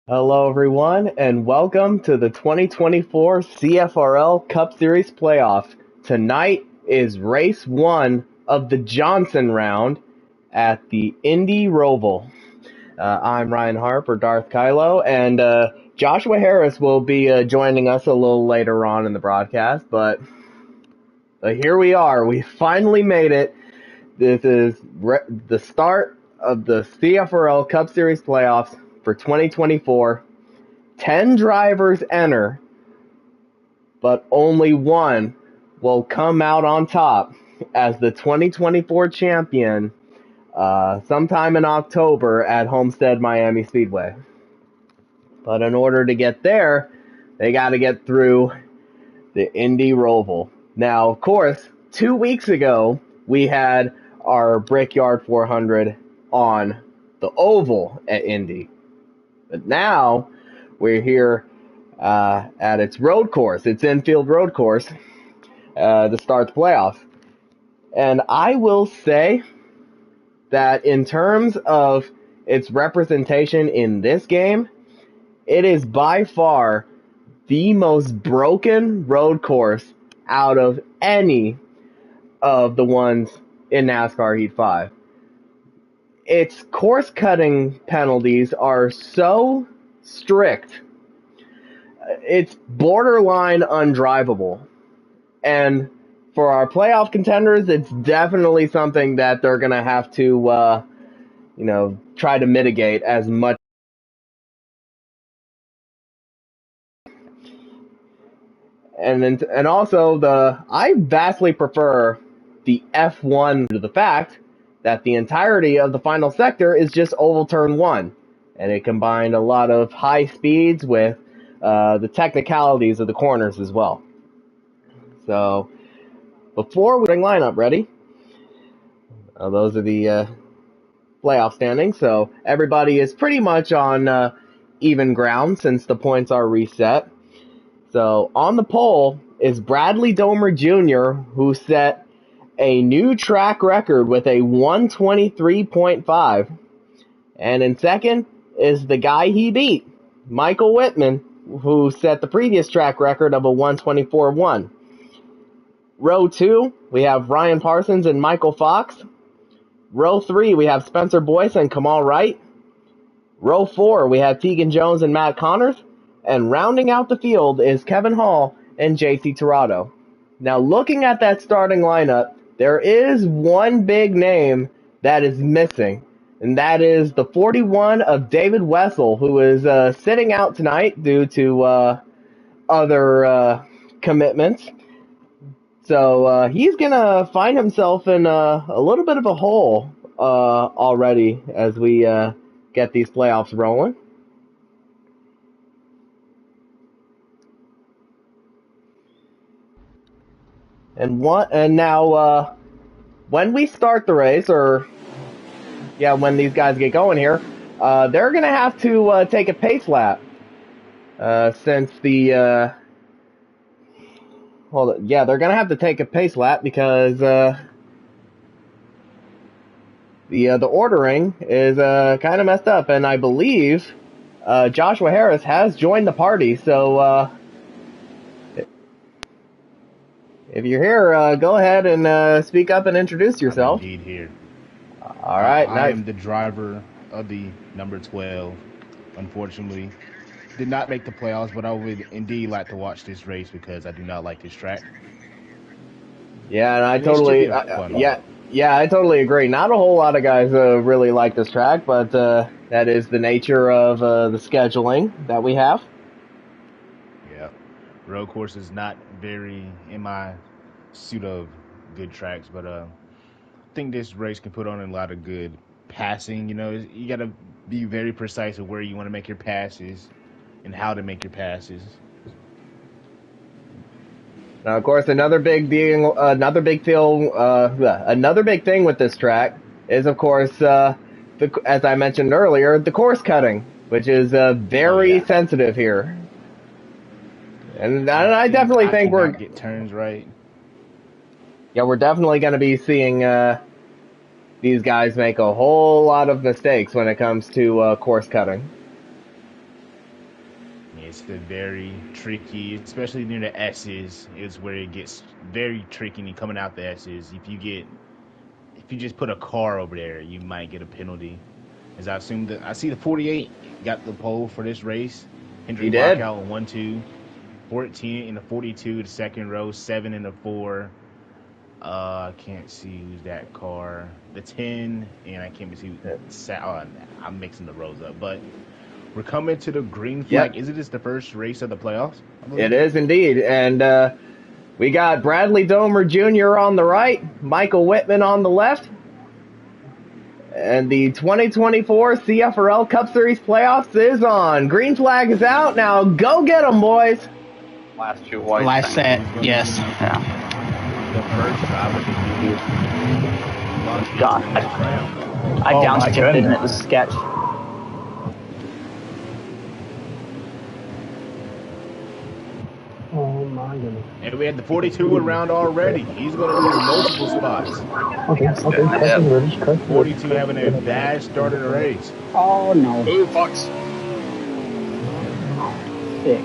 Hello, everyone, and welcome to the 2024 CFRL Cup Series playoffs. Tonight is race one of the Johnson round at the Indy Roval. I'm Ryan Harp, or Darth Kylo, and Joshua Harris will be joining us a little later on in the broadcast, but here we are. We finally made it. This is the start of the CFRL Cup Series playoffs for 2024. 10 drivers enter, but only one will come out on top as the 2024 champion sometime in October at Homestead Miami Speedway. But in order to get there, they got to get through the Indy Roval. Now, of course, 2 weeks ago, we had our Brickyard 400 on the oval at Indy. But now, we're here at its road course, its infield road course, to start the playoffs. And I will say that in terms of its representation in this game, it is by far the most broken road course out of any of the ones in NASCAR Heat 5. Its course cutting penalties are so strict, it's borderline undrivable. And for our playoff contenders, it's definitely something that they're going to have to, try to mitigate as much. And also, I vastly prefer the F1 to the fact that the entirety of the final sector is just oval turn one. And it combined a lot of high speeds with the technicalities of the corners as well. So, before we bring lineup ready, those are the playoff standings. So, everybody is pretty much on even ground since the points are reset. So, on the pole is Bradley Domer Jr., who set a new track record with a 123.5. And in second is the guy he beat, Michael Whitman, who set the previous track record of a 124.1. Row 2, we have Ryan Parsons and Michael Fox. Row 3, we have Spencer Boyce and Kamal Wright. Row 4, we have Tegan Jones and Matt Connors. And rounding out the field is Kevin Hall and JC Tirado. Now, looking at that starting lineup, there is one big name that is missing, and that is the 41 of David Wessel, who is sitting out tonight due to other commitments. So he's going to find himself in a little bit of a hole already as we get these playoffs rolling. And now, when we start the race, when these guys get going here, they're going to have to take a pace lap. Since they're going to have to take a pace lap because the ordering is kind of messed up. And I believe Joshua Harris has joined the party, so if you're here, go ahead and speak up and introduce yourself. I'm indeed here. All right, I am the driver of the number 12. Unfortunately, did not make the playoffs, but I would indeed like to watch this race because I do not like this track. Yeah, and I totally, I totally agree. Not a whole lot of guys really like this track, but that is the nature of the scheduling that we have. Yeah, road course is not very in my suit of good tracks, but I think this race can put on a lot of good passing. You know, you got to be very precise of where you want to make your passes and how to make your passes. Now, of course, another big thing with this track is, of course, as I mentioned earlier, the course cutting, which is very sensitive here. And I definitely think we're get turns right. Yeah, we're definitely going to be seeing these guys make a whole lot of mistakes when it comes to course cutting. It's a very tricky, especially near the S's, is where it gets very tricky and coming out the S's. If you just put a car over there, you might get a penalty. As I assume that I see the 48 got the pole for this race. He Hendrick did. Lockout in 1-2, 14 in the 42, the second row, 7 in the 4. I can't see who's that car. The 10, and I can't see. I'm mixing the rows up, but we're coming to the green flag. Yep. Is it just the first race of the playoffs? It is indeed. And we got Bradley Domer Jr. on the right, Michael Whitman on the left. And the 2024 CFRL Cup Series playoffs is on. Green flag is out. Now go get them, boys. Last two white. Last set, yes. Yeah. The first driver to do it. God, I downshifted and it was sketch. Oh my goodness. And we had the 42 around already. He's going to lose multiple spots. Okay. 42 having a bad start in the race. Oh no. Ooh, Fox. Sick.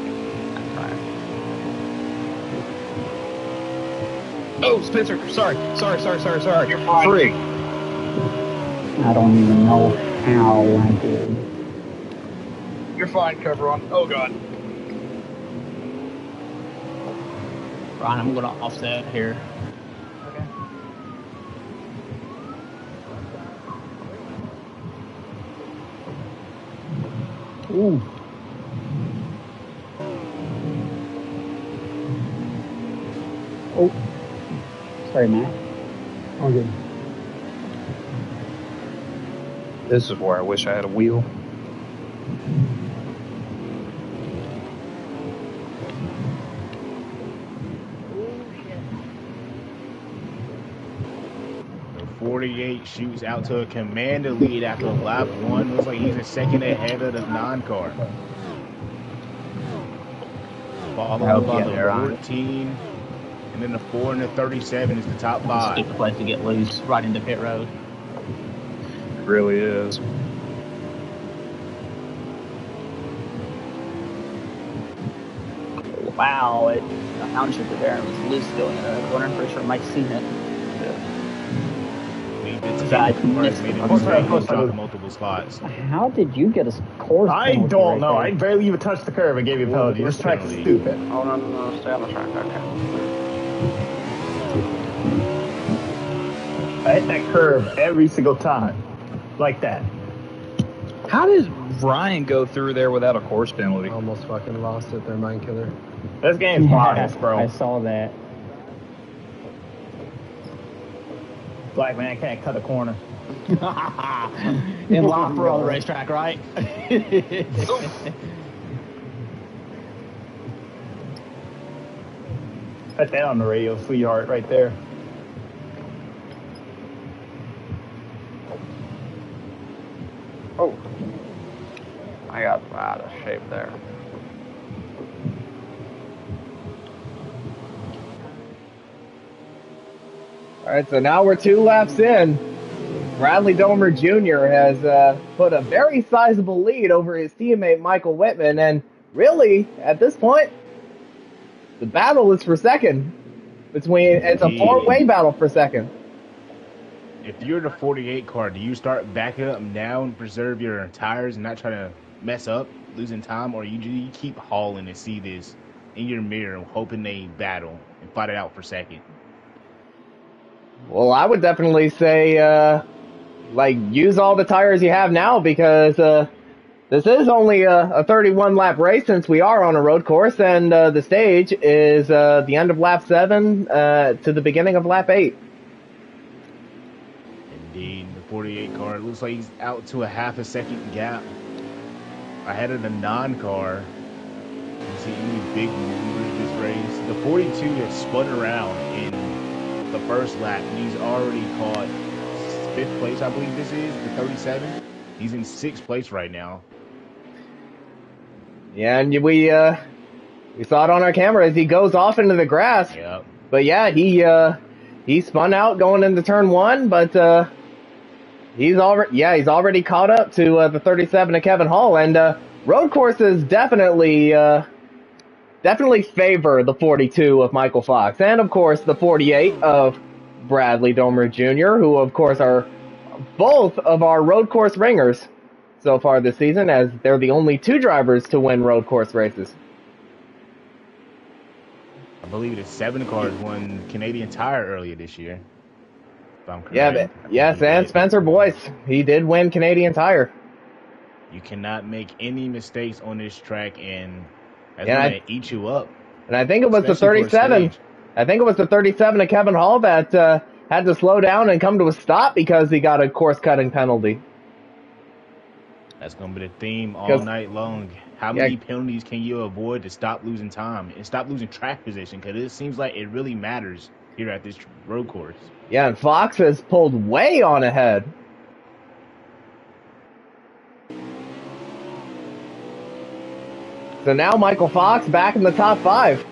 Oh, Spencer. Sorry. You're fine. Free. I don't even know how I did. You're fine, cover on. Oh, God. Ryan, I'm gonna offset here. Okay. Ooh. Oh. Sorry, Matt. Oh, good. This is where I wish I had a wheel. The 48 shoots out to a commander lead after lap 1. Looks like he's a second ahead of the non-car. Followed by the 14. And then the 4 and the 37 is the top 5. Stupid place to get loose right into pit road. It really is. Wow, it downshifted there and was loose going in the corner. I'm pretty sure Mike's seen it. Multiple spots. How did you get a course? I penalty don't right know. there? I barely even touched the curve and gave you a penalty. This track is stupid. Oh, no. Stay on the track. Okay. I hit that curve every single time. Like that. How did Ryan go through there without a course penalty? Almost fucking lost it there, Mind Killer. This game's biased, I bro. saw that. Black man can't cut a corner. In Loffer on the racetrack, right? Put that on the radio, sweetheart, right there. Oh. I got out of shape there. All right, so now we're 2 laps in. Bradley Domer Jr. has put a very sizable lead over his teammate Michael Whitman, and really, at this point, the battle is for second. It's a 4-way battle for second. If you're the 48 car, do you start backing up now and preserve your tires and not try to mess up, losing time, or you keep hauling and see this in your mirror, hoping they battle and fight it out for second? Well, I would definitely say, use all the tires you have now because this is only a 31-lap race since we are on a road course, and the stage is the end of lap 7 to the beginning of lap 8. Indeed, the 48 car, it looks like he's out to a half a second gap ahead of the non-car. You see any big movers this race? The 42 has spun around in the first lap, and he's already caught 5th place, I believe this is, the 37. He's in 6th place right now. Yeah, and we saw it on our camera as he goes off into the grass. Yep. But yeah, he spun out going into turn 1, but he's already caught up to the 37 of Kevin Hall, and road courses definitely favor the 42 of Michael Fox, and of course the 48 of Bradley Domer Jr., who of course are both of our road course ringers so far this season, as they're the only two drivers to win road course races. I believe the 7 cars won Canadian Tire earlier this year. If I'm correct. Yeah, yes, and Spencer Boyce, he did win Canadian Tire. You cannot make any mistakes on this track, and that's going to eat you up. And I think it was the 37. I think it was the 37 of Kevin Hall that had to slow down and come to a stop because he got a course-cutting penalty. That's going to be the theme all night long. How many penalties can you avoid to stop losing time and stop losing track position? Because it seems like it really matters here at this road course. Yeah, and Fox has pulled way on ahead. So now Michael Fox back in the top 5.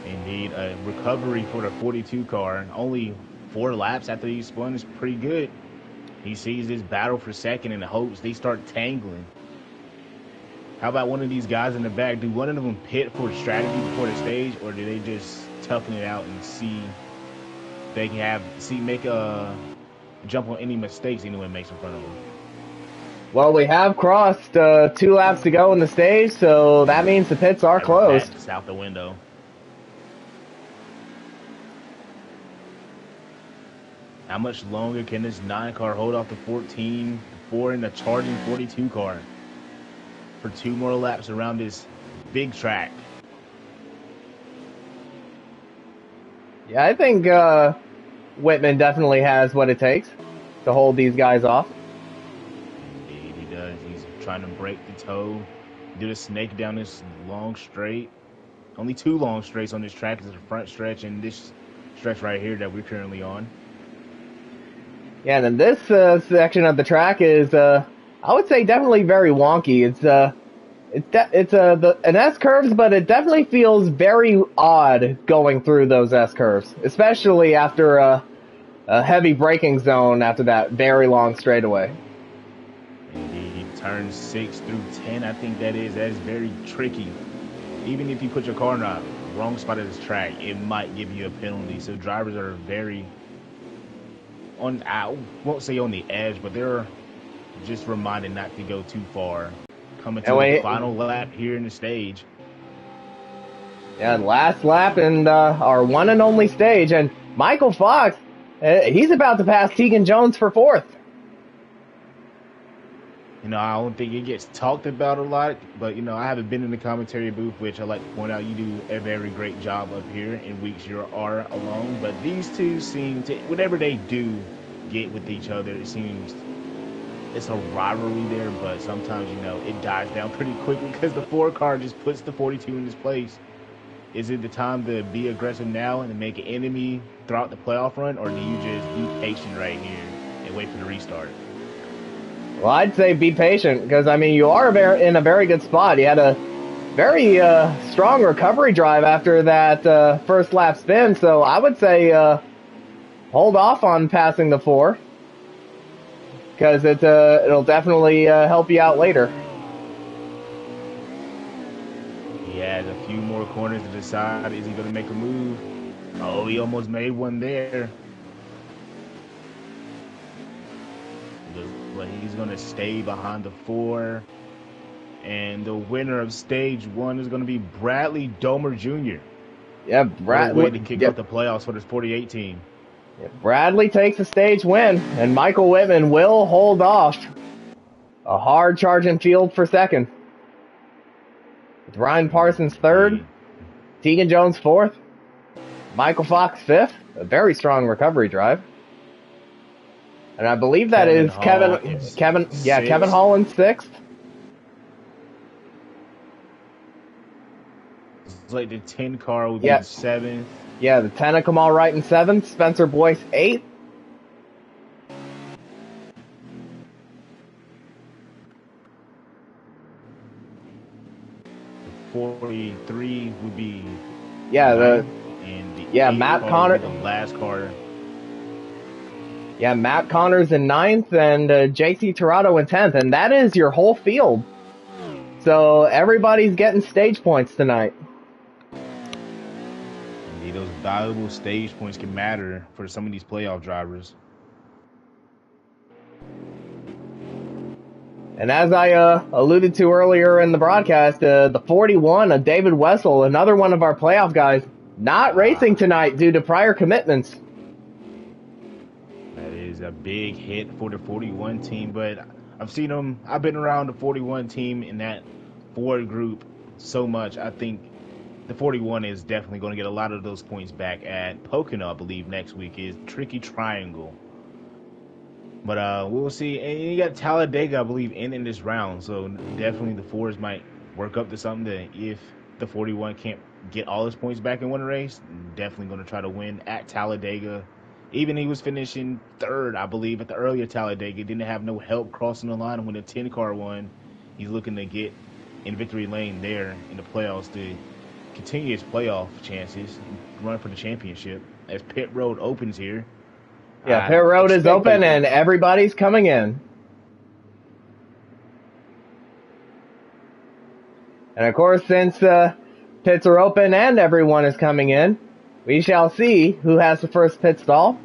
Indeed, a recovery for the 42 car. Only 4 laps after he spun is pretty good. He sees this battle for second and hopes they start tangling. How about one of these guys in the back? Do one of them pit for strategy before the stage, or do they just toughen it out and see they can make a jump on any mistakes anyone makes in front of them? Well, we have crossed 2 laps to go in the stage, so that means the pits are closed. It's out the window. How much longer can this 9 car hold off the 14, 4 in the charging 42 car for 2 more laps around this big track? Yeah, I think Whitman definitely has what it takes to hold these guys off. Indeed, he does. He's trying to break the toe, do the snake down this long straight. Only 2 long straights on this track. Is the front stretch and this stretch right here that we're currently on. Yeah, and then this section of the track is, I would say, definitely very wonky. It's an S curves, but it definitely feels very odd going through those S curves, especially after a heavy braking zone after that very long straightaway. Indeed, turns 6 through 10, I think that is very tricky. Even if you put your car in the wrong spot of this track, it might give you a penalty. So drivers are very I won't say on the edge, but they're just reminded not to go too far. Coming to the final lap here in the stage. Yeah, last lap in our one and only stage. And Michael Fox, he's about to pass Tegan Jones for 4th. You know, I don't think it gets talked about a lot, but, you know, I haven't been in the commentary booth, which I like to point out you do a very great job up here in weeks you are alone. But these two seem to, whatever they do get with each other, it seems it's a rivalry there, but sometimes, you know, it dies down pretty quickly because the 4 car just puts the 42 in his place. Is it the time to be aggressive now and to make an enemy throughout the playoff run, or do you just be patient right here and wait for the restart? Well, I'd say be patient, because, I mean, you are in a very good spot. You had a very strong recovery drive after that first lap spin, so I would say hold off on passing the 4, because it'll definitely help you out later. He has a few more corners to decide. Is he going to make a move? Oh, he almost made one there. But he's going to stay behind the 4. And the winner of stage 1 is going to be Bradley Domer Jr. Yeah, Bradley. Way to kick off the playoffs for this 48 team. Yeah, Bradley takes a stage win, and Michael Whitman will hold off a hard charging field for 2nd. With Ryan Parsons 3rd, Tegan Jones 4th, Michael Fox 5th, a very strong recovery drive. And I believe that is Kevin Holland 6th. It's like the 10 car would be 7th. Yeah, the 10 of Kamal Wright in 7th, Spencer Boyce 8th. The 43 would be Matt Connor, the last car. Yeah, Matt Connors in 9th and JC Torado in 10th, and that is your whole field So everybody's getting stage points tonight. Indeed, those valuable stage points can matter for some of these playoff drivers. And as I alluded to earlier in the broadcast, the 41 of David Wessel, another one of our playoff guys, not racing tonight due to prior commitments. That is a big hit for the 41 team, but I've seen them. I've been around the 41 team in that Ford group so much. I think the 41 is definitely going to get a lot of those points back at Pocono, I believe, next week is Tricky Triangle. But we'll see. And you got Talladega, I believe, in this round. So definitely the Fords might work up to something that if the 41 can't get all his points back in one race, definitely going to try to win at Talladega. Even he was finishing third, I believe, at the earlier Talladega. Didn't have no help crossing the line when the 10 car won. He's looking to get in victory lane there in the playoffs to continue his playoff chances, run for the championship as pit road opens here. Yeah, pit road is open and everybody's coming in. And of course, since pits are open and everyone is coming in, we shall see who has the first pit stall.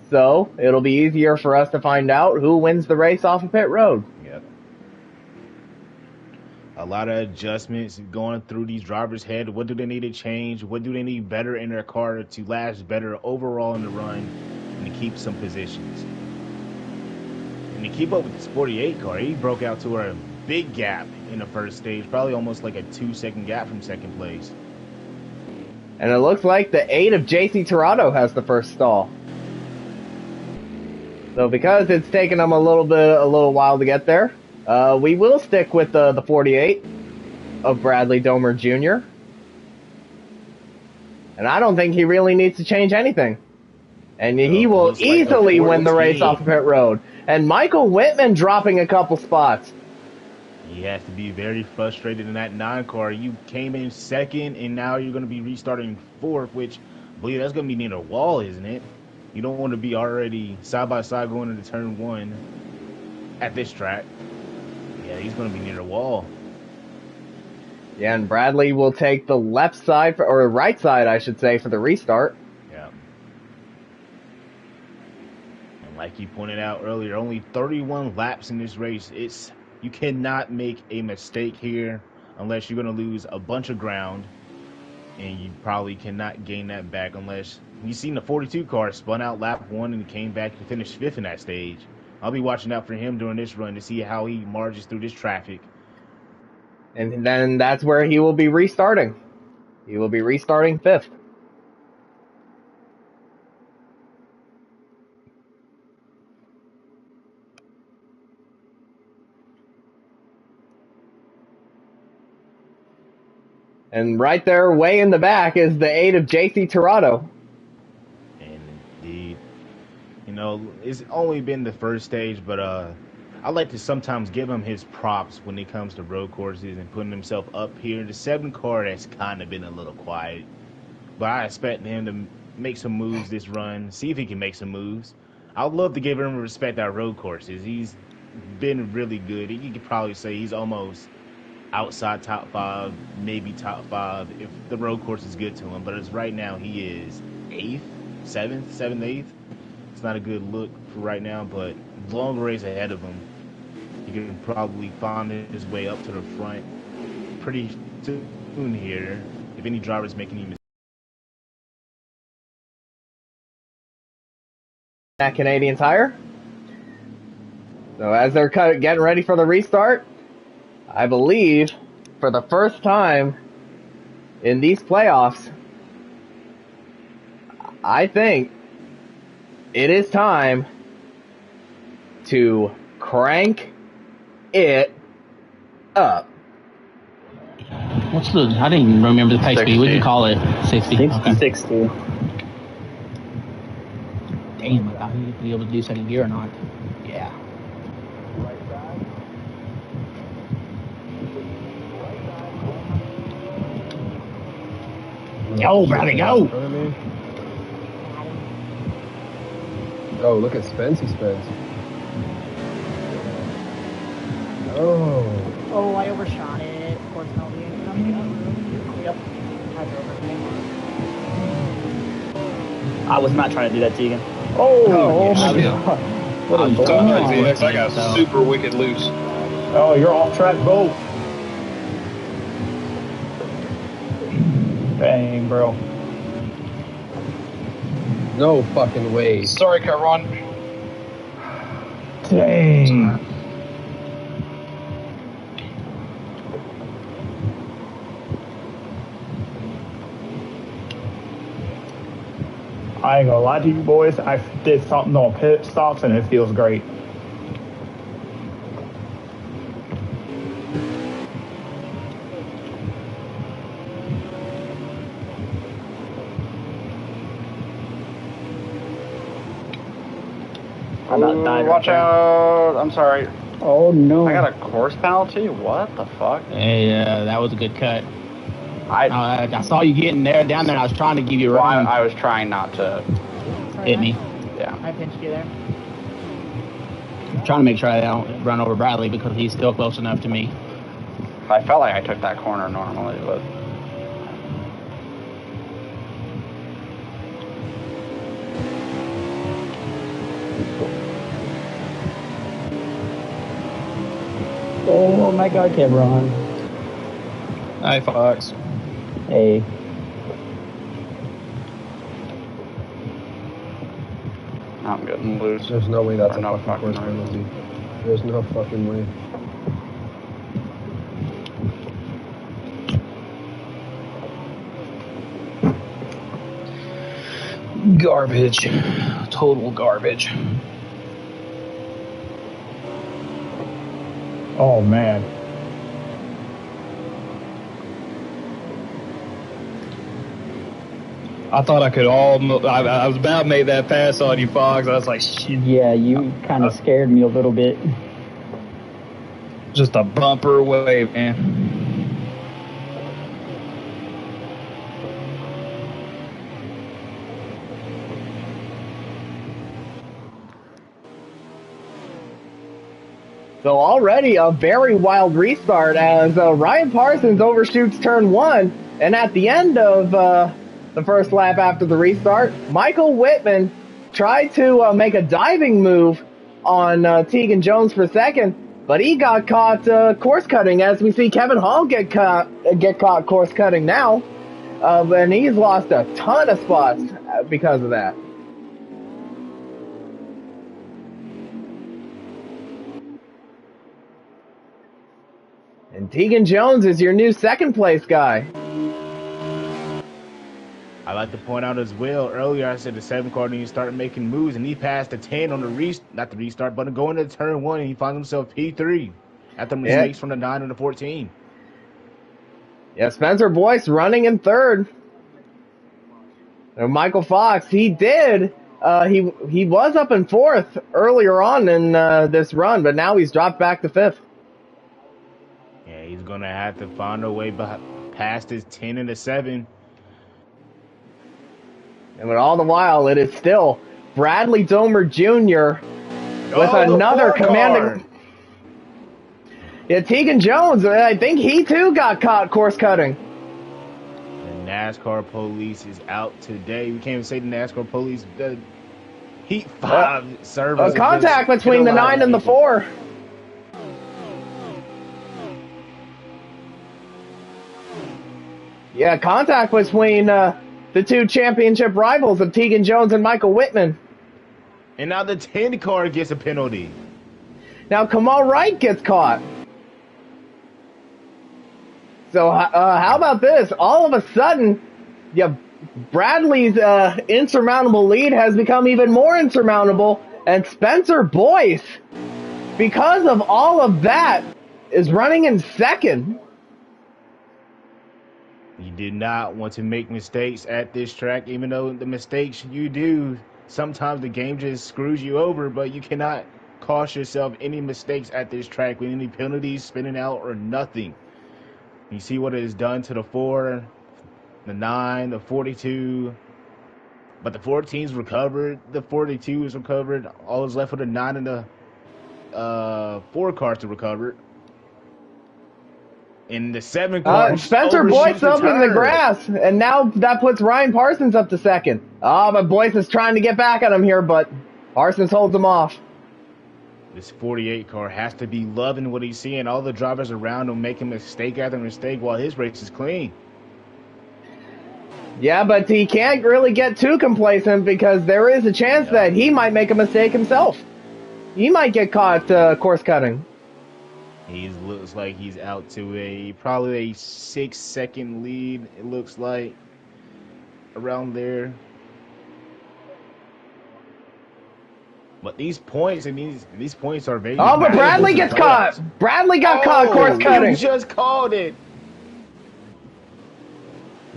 So it'll be easier for us to find out who wins the race off of pit road. Yep. A lot of adjustments going through these drivers' head. What do they need to change? What do they need better in their car to last better overall in the run and to keep some positions? And to keep up with this 48 car, he broke out to a big gap in the first stage, probably almost like a 2-second gap from second place. And it looks like the 8 of JC Torado has the first stall. So because it's taken them a little while to get there, we will stick with the 48 of Bradley Domer Jr. And I don't think he really needs to change anything. And he will easily win the race off of pit road. And Michael Whitman dropping a couple spots. He has to be very frustrated in that 9 car. You came in second, and now you're going to be restarting fourth, which I believe that's going to be near the wall, isn't it? You don't want to be already side by side going into turn 1 at this track. Yeah, he's going to be near the wall. Yeah, and Bradley will take the left side, or right side, I should say, for the restart. Yeah. And like you pointed out earlier, only 31 laps in this race. You cannot make a mistake here unless you're going to lose a bunch of ground, and you probably cannot gain that back unless you've seen the 42 car spun out lap 1 and came back to finish 5th in that stage. I'll be watching out for him during this run to see how he marches through this traffic. And then that's where he will be restarting. He will be restarting 5th. And right there, way in the back, is the 8 of JC Torado. And indeed, it's only been the first stage, but I like to sometimes give him his props when it comes to road courses and putting himself up here. The 7 car has kind of been a little quiet, but I expect him to make some moves this run, see if he can make some moves. I would love to give him respect at road courses. He's been really good. You could probably say he's almost outside top 5, maybe top 5 if the road course is good to him. But as right now, he is 8th, 7th, 8th. It's not a good look for right now, but long race ahead of him. He can probably find his way up to the front pretty soon here if any drivers make any mistakes. That Canadian Tire. So as they're getting ready for the restart, I believe for the first time in these playoffs, I think it is time to crank it up. I didn't even remember the pace speed. What did you call it? 60? 60. Damn, I thought he'd be able to do second gear or not. Yeah. Go, brother, go! You know what I mean? Oh, look at Spence, he spins. Oh. Oh, I overshot it. Of course, penalty incoming. Yep. I drove everything. I was not trying to do that, Tegan. Oh, Oh, yeah. shit. What I is was going done, on? ZX. I got So- super wicked loose. Oh, you're off track. Go. Dang, bro. No fucking way. Sorry, Kyron. Dang. I ain't gonna lie to you boys. I did something on pit stops and it feels great. I'm not dying. Watch out. I'm sorry. Oh, no. I got a course penalty? What the fuck? Hey, that was a good cut. I I saw you getting there, down there. And I was trying to give you well, room. I was trying not to. Hit me. Yeah. I pinched you there. I'm trying to make sure I don't run over Bradley because he's still close enough to me. I felt like I took that corner normally, but Oh, my God, Kevron. Hi, Fox. Hey. I'm getting loose. There's no way that's Or a no fucking course way. penalty. There's no fucking way. Garbage. Total garbage. Oh, man. I thought I could I was about to make that pass on you, Fox. I was like, shit. Yeah, you kind of scared me a little bit. Just a bumper away, man. So already a very wild restart as Ryan Parsons overshoots turn 1, and at the end of the first lap after the restart, Michael Whitman tried to make a diving move on Tegan Jones for second, but he got caught course cutting, as we see Kevin Hall get caught course cutting now, and he's lost a ton of spots because of that. And Tegan Jones is your new second place guy. I like to point out as well, earlier I said the 7 car didn't start making moves, and he passed the 10 on the not the restart, but going to turn 1, and he finds himself P3 after mistakes from the 9 and the 14. Yeah, Spencer Boyce running in third. And Michael Fox, he did. He was up in fourth earlier on in this run, but now he's dropped back to fifth. Yeah, he's going to have to find a way past his 10 and the 7. And but all the while, it is still Bradley Domer Jr. with another commanding. Yeah, Tegan Jones, I think he too got caught course cutting. The NASCAR police is out today. We can't even say the NASCAR police. The Heat 5 service. A contact between the 9 and the 4. Yeah, contact between the two championship rivals of Tegan Jones and Michael Whitman. And now the 10 car gets a penalty. Now Kamal Wright gets caught. So how about this? All of a sudden, yeah, Bradley's insurmountable lead has become even more insurmountable, and Spencer Boyce, because of all of that, is running in second. You did not want to make mistakes at this track, even though the mistakes you do, sometimes the game just screws you over, but you cannot cost yourself any mistakes at this track with any penalties, spinning out, or nothing. You see what it has done to the 4, the 9, the 42, but the 14's recovered, the 42 is recovered, all is left for the 9 and the 4 cars to recover. In the 7 car, Spencer Boyce up in the grass, and now that puts Ryan Parsons up to second. But Boyce is trying to get back at him here, but Parsons holds him off. This 48 car has to be loving what he's seeing. All the drivers around him making mistake after mistake while his race is clean. Yeah, but he can't really get too complacent because there is a chance that he might make a mistake himself. He might get caught course cutting. He looks like he's out to probably a 6-second lead. It looks like around there. But these points and these points are very. Oh, but Bradley gets caught. Bradley got caught course cutting. You just called it.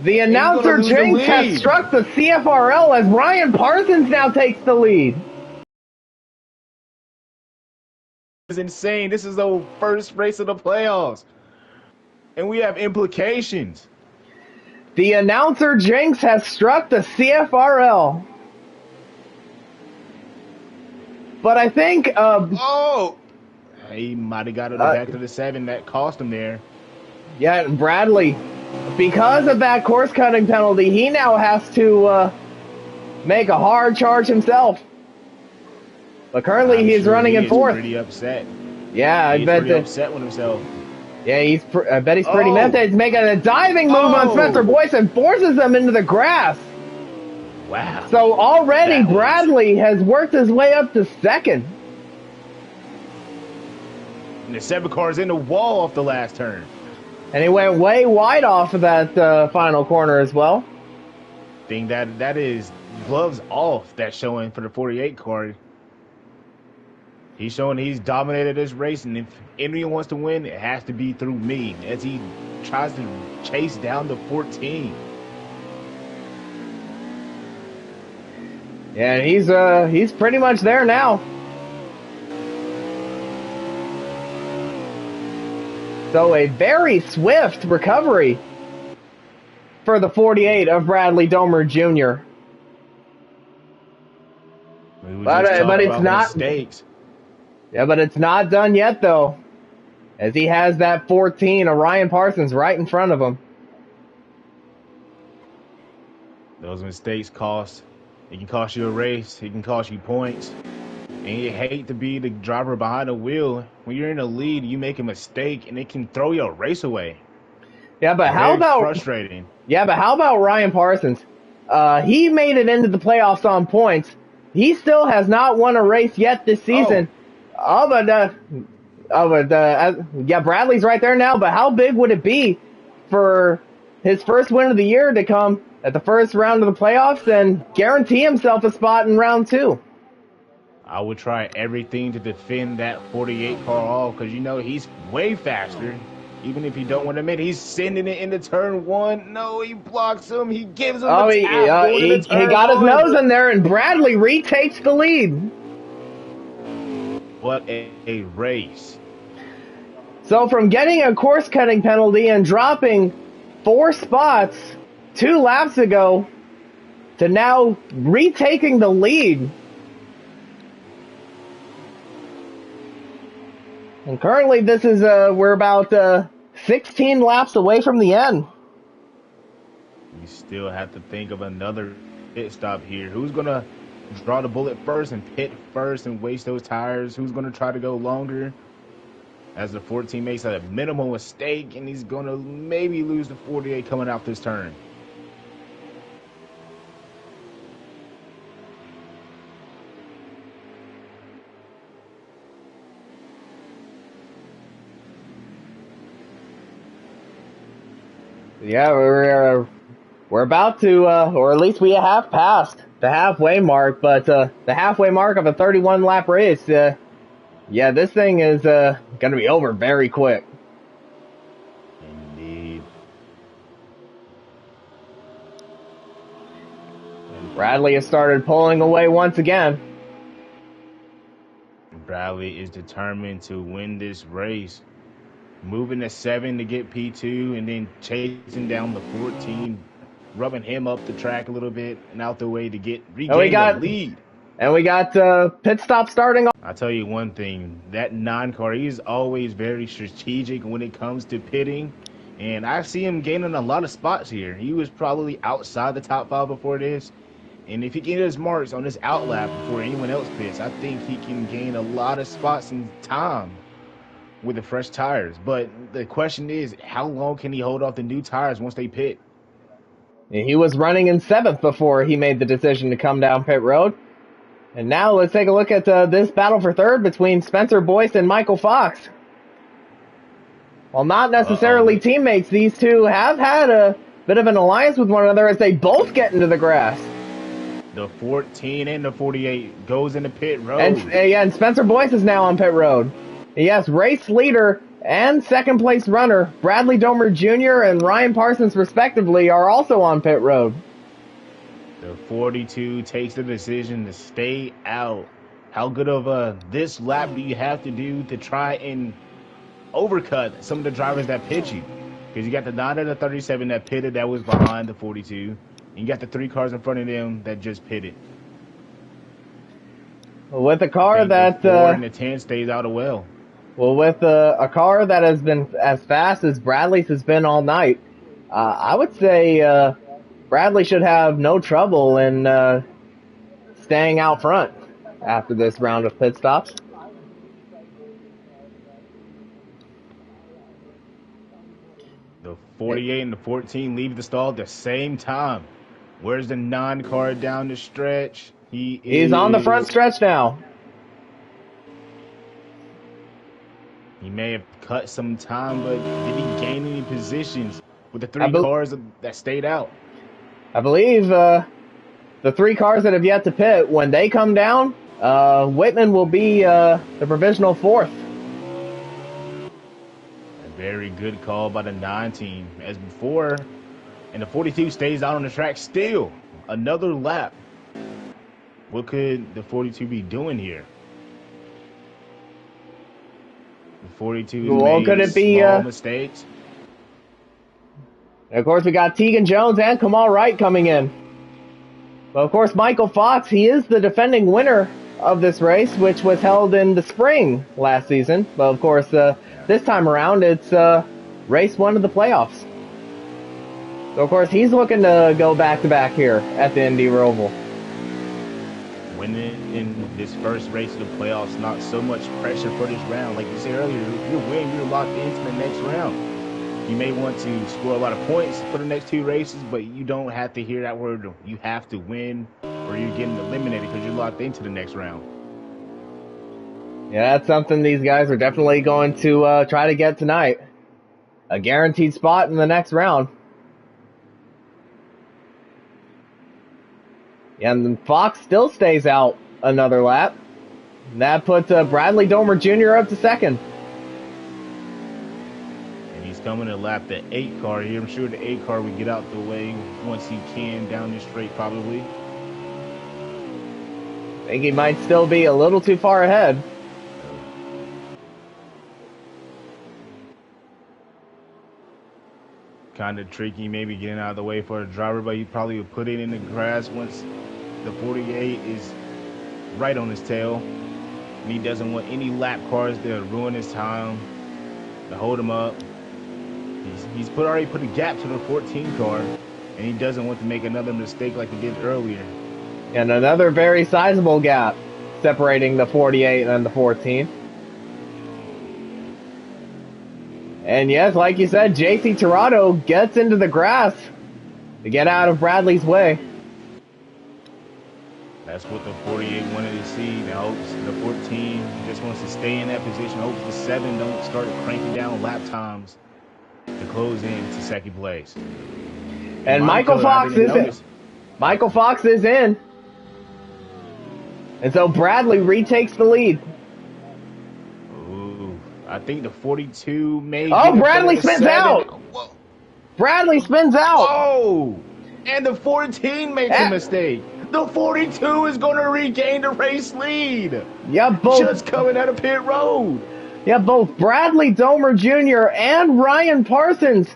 The announcer jinx has struck the CFRL as Ryan Parsons now takes the lead. This is insane. This is the first race of the playoffs, and we have implications. The announcer jinx has struck the CFRL. But I think he might have got it back to the 7. That cost him there. Yeah, Bradley, because of that course cutting penalty, he now has to make a hard charge himself. But currently he's running in fourth. Pretty upset. Yeah, I bet. He's pretty upset with himself. Yeah, I bet he's pretty mad. He's making a diving move on Spencer Boyce and forces him into the grass. Wow. So already Bradley has worked his way up to second. And the 7 car is in the wall off the last turn. And he went way wide off of that final corner as well. Think that is gloves off. That's showing for the 48 car. He's showing he's dominated this race, and if anyone wants to win, it has to be through me as he tries to chase down the 14. Yeah, he's pretty much there now. So a very swift recovery for the 48 of Bradley Domer Jr. But it's not. Mistakes. Yeah, but it's not done yet though, as he has that 14 of Ryan Parsons right in front of him. Those mistakes cost. It can cost you a race. It can cost you points. And you hate to be the driver behind the wheel. When you're in the lead, you make a mistake, and it can throw your race away. Yeah, but how about frustrating? Yeah, but how about Ryan Parsons? He made it into the playoffs on points. He still has not won a race yet this season. Yeah, Bradley's right there now. But how big would it be for his first win of the year to come at the first round of the playoffs and guarantee himself a spot in round 2? I would try everything to defend that 48 car off because, he's way faster. Even if you don't want to admit, he's sending it into turn 1. No, he blocks him. He gives him he got his nose in there, and Bradley retakes the lead. What a race. So from getting a course-cutting penalty and dropping 4 spots 2 laps ago to now retaking the lead. And currently this is, we're about 16 laps away from the end. You still have to think of another pit stop here. Who's going to draw the bullet first and pit first and waste those tires? Who's going to try to go longer? As the 14 makes a minimal mistake, and he's going to maybe lose the 48 coming out this turn. Yeah, we're about to, or at least we have passed the halfway mark, but the halfway mark of a 31-lap race, yeah, this thing is going to be over very quick. Indeed. And Bradley has started pulling away once again. Bradley is determined to win this race. Moving to 7 to get P2 and then chasing down the 14, rubbing him up the track a little bit and out the way to regain the lead. And we got pit stop starting. I'll tell you one thing, that 9 car, he's always very strategic when it comes to pitting. And I see him gaining a lot of spots here. He was probably outside the top 5 before this. And if he gets his marks on this out lap before anyone else pits, I think he can gain a lot of spots in time with the fresh tires. But the question is, how long can he hold off the new tires once they pit? He was running in 7th before he made the decision to come down pit road. And now let's take a look at this battle for 3rd between Spencer Boyce and Michael Fox. While not necessarily teammates, these two have had a bit of an alliance with one another as they both get into the grass. The 14 and the 48 goes into pit road. And Spencer Boyce is now on pit road. Yes, race leader and second place runner Bradley Domer Jr. and Ryan Parsons, respectively, are also on pit road. The 42 takes the decision to stay out. How good of this lap do you have to do to try and overcut some of the drivers that pit you? Because you got the 9 and the 37 that pitted that was behind the 42. And you got the 3 cars in front of them that just pitted. With a car that... the 4 and the 10 stays out of well. Well, with a car that has been as fast as Bradley's has been all night, I would say Bradley should have no trouble in staying out front after this round of pit stops. The 48 and the 14 leave the stall at the same time. Where's the 9 car down the stretch? He's on the front stretch now. He may have cut some time, but did he gain any positions with the 3 cars that stayed out? I believe the 3 cars that have yet to pit, when they come down, Whitman will be the provisional 4th. A very good call by the 19. As before, and the 42 stays out on the track still. Another lap. What could the 42 be doing here? The 42 made small mistakes. And of course, we got Tegan Jones and Kamal Wright coming in. But of course, Michael Fox, he is the defending winner of this race, which was held in the spring last season. But of course, this time around, it's race 1 of the playoffs. So of course, he's looking to go back-to-back here at the Indy Roval. Winning in this first race of the playoffs, not so much pressure for this round. Like you said earlier, if you win, you're locked into the next round. You may want to score a lot of points for the next 2 races, but you don't have to hear that word. You have to win or you're getting eliminated because you're locked into the next round. Yeah, that's something these guys are definitely going to try to get tonight. A guaranteed spot in the next round. And Fox still stays out another lap. That puts Bradley Domer Jr. up to 2nd. And he's coming to lap the 8 car here. I'm sure the 8 car would get out the way once he can down this straight probably. I think he might still be a little too far ahead. Kind of tricky, maybe getting out of the way for the driver, but he probably would put it in the grass once the 48 is right on his tail. And he doesn't want any lap cars to ruin his time, to hold him up. He's already put a gap to the 14 car, and he doesn't want to make another mistake like he did earlier. And another very sizable gap separating the 48 and the 14. And yes, like you said, JC Tirado gets into the grass to get out of Bradley's way. That's what the 48 wanted to see. Now hopes the 14 just wants to stay in that position. Hopes the 7 don't start cranking down lap times to close in to 2nd place. And Michael Fox is in. Michael Fox is in. And so Bradley retakes the lead. Ooh, I think the 42 may. Oh, Bradley spins out. Whoa. Bradley spins out. Whoa! And the 14 makes a mistake. The 42 is going to regain the race lead. Yeah, both. Just coming out of pit road. Yeah, both Bradley Domer Jr. and Ryan Parsons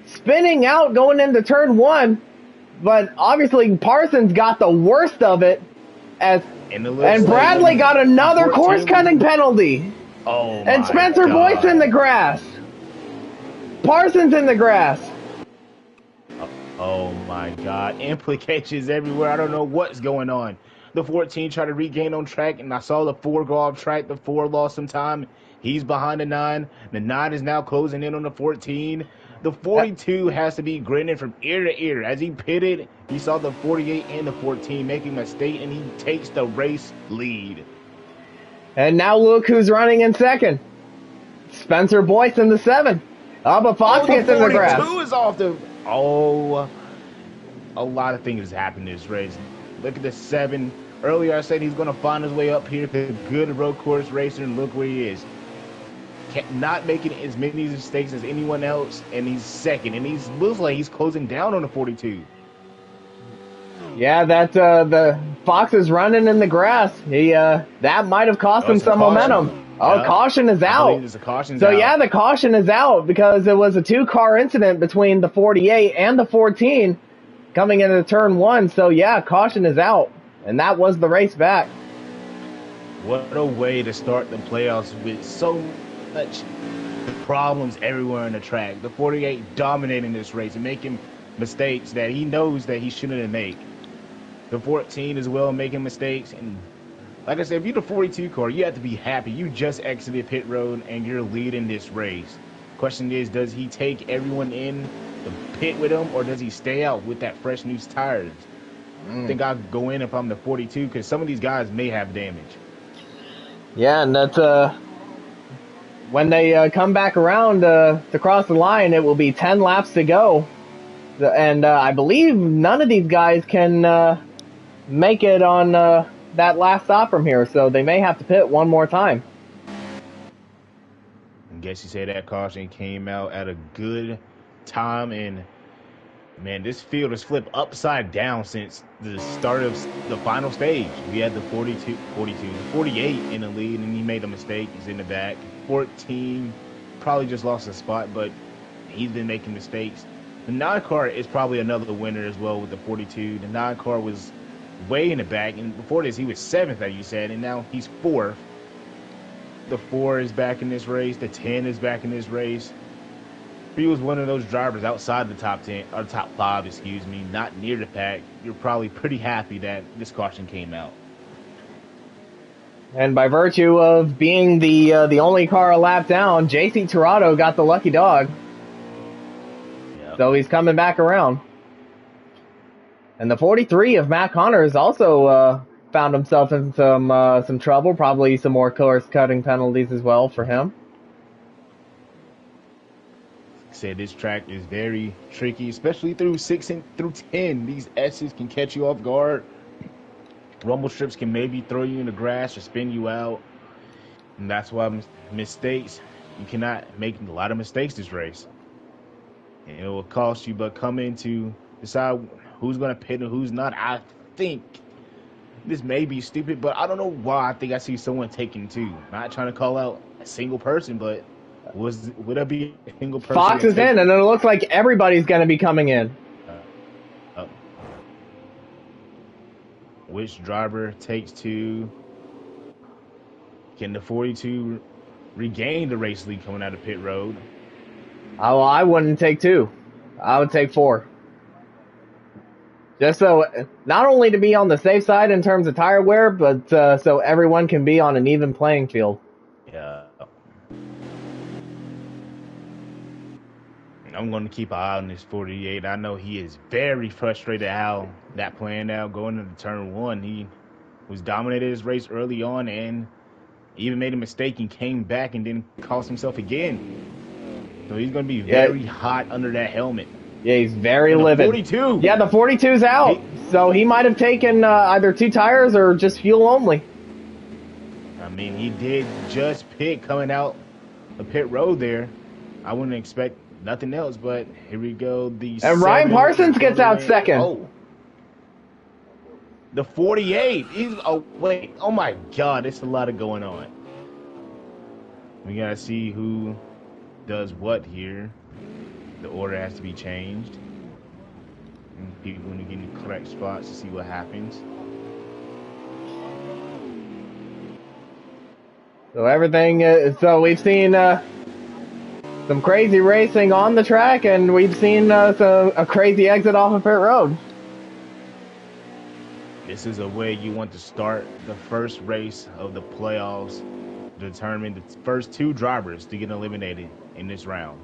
spinning out going into turn 1. But obviously Parsons got the worst of it as And, it looks And like Bradley got another 14 course cutting penalty. Oh, my And Spencer God. Boyce in the grass. Parsons in the grass. Oh, my God. Implications everywhere. I don't know what's going on. The 14 tried to regain on track, and I saw the 4 go off track. The 4 lost some time. He's behind the 9. The 9 is now closing in on the 14. The 42 has to be grinning from ear to ear. As he pitted, he saw the 48 and the 14 making a mistake, and he takes the race lead. And now look who's running in second. Spencer Boyce in the 7. Oh, but Fox gets in the grass. 42 is off the... Oh, a lot of things happened in this race. Look at the 7. Earlier I said he's going to find his way up here. The good road course racer, and look where he is. Not making as many mistakes as anyone else, and he's second. And he looks like he's closing down on the 42. Yeah, that the Fox is running in the grass. He that might have cost him some momentum. Oh, Yeah. caution is I out. believe there's a caution So out. yeah, the caution is out because it was a 2-car incident between the 48 and the 14 coming into turn 1. So yeah, caution is out, and that was the race back. What a way to start the playoffs with so much problems everywhere on the track. The 48 dominating this race and making mistakes that he knows that he shouldn't make. The 14 as well making mistakes. And like I said, if you're the 42 car, you have to be happy. You just exited pit road and you're leading this race. Question is, does he take everyone in the pit with him, or does he stay out with that fresh new tires? I think I'll go in if I'm the 42 because some of these guys may have damage. Yeah, and that's when they come back around to cross the line, it will be 10 laps to go, and I believe none of these guys can make it on that last stop from here, so they may have to pit one more time. I guess you say that caution came out at a good time, and man, this field has flipped upside down since the start of the final stage. We had the 48 in the lead, and he made a mistake. He's in the back. 14 probably just lost a spot, but he's been making mistakes. The 9 car is probably another winner as well with the 42. The 9 car was way in the back, and before this he was 7th, like you said, and now he's 4th. The 4 is back in this race. The 10 is back in this race. If he was one of those drivers outside the top 10 or top 5, excuse me, not near the pack, you're probably pretty happy that this caution came out. And by virtue of being the only car a lap down, JC Tirado got the lucky dog. Yep. So he's coming back around. And the 43 of Matt Connors also found himself in some trouble, probably some more course cutting penalties as well for him. Said this track is very tricky, especially through 6 and through 10. These S's can catch you off guard. Rumble strips can maybe throw you in the grass or spin you out. And that's why mistakes, you cannot make a lot of mistakes this race. And it will cost you, but coming to decide who's going to pit and who's not, I think this may be stupid, but I don't know why I think I see someone taking 2. Not trying to call out a single person, but would it be a single person? Fox is in, and it looks like everybody's going to be coming in. Which driver takes 2? Can the 42 regain the race lead coming out of pit road? Oh, I wouldn't take 2. I would take 4. Just so, not only to be on the safe side in terms of tire wear, but so everyone can be on an even playing field. Yeah. I'm going to keep an eye on this 48. I know he is very frustrated how that planned out going into turn 1. He was dominated his race early on and even made a mistake and came back and then cost himself again. So he's going to be very hot under that helmet. Yeah, he's very livid. 42. Yeah, the 42's out. So he might have taken either 2 tires or just fuel only. I mean, he did just pit coming out the pit road there. I wouldn't expect nothing else, but here we go. And Ryan Parsons gets out second. Oh. The 48. Wait. Oh, my God. There's a lot of going on. We got to see who does what here. The order has to be changed. And people want to get in the correct spots to see what happens. So everything, so we've seen some crazy racing on the track, and we've seen a crazy exit off of pit road. This is a way you want to start the first race of the playoffs, determine the first 2 drivers to get eliminated in this round.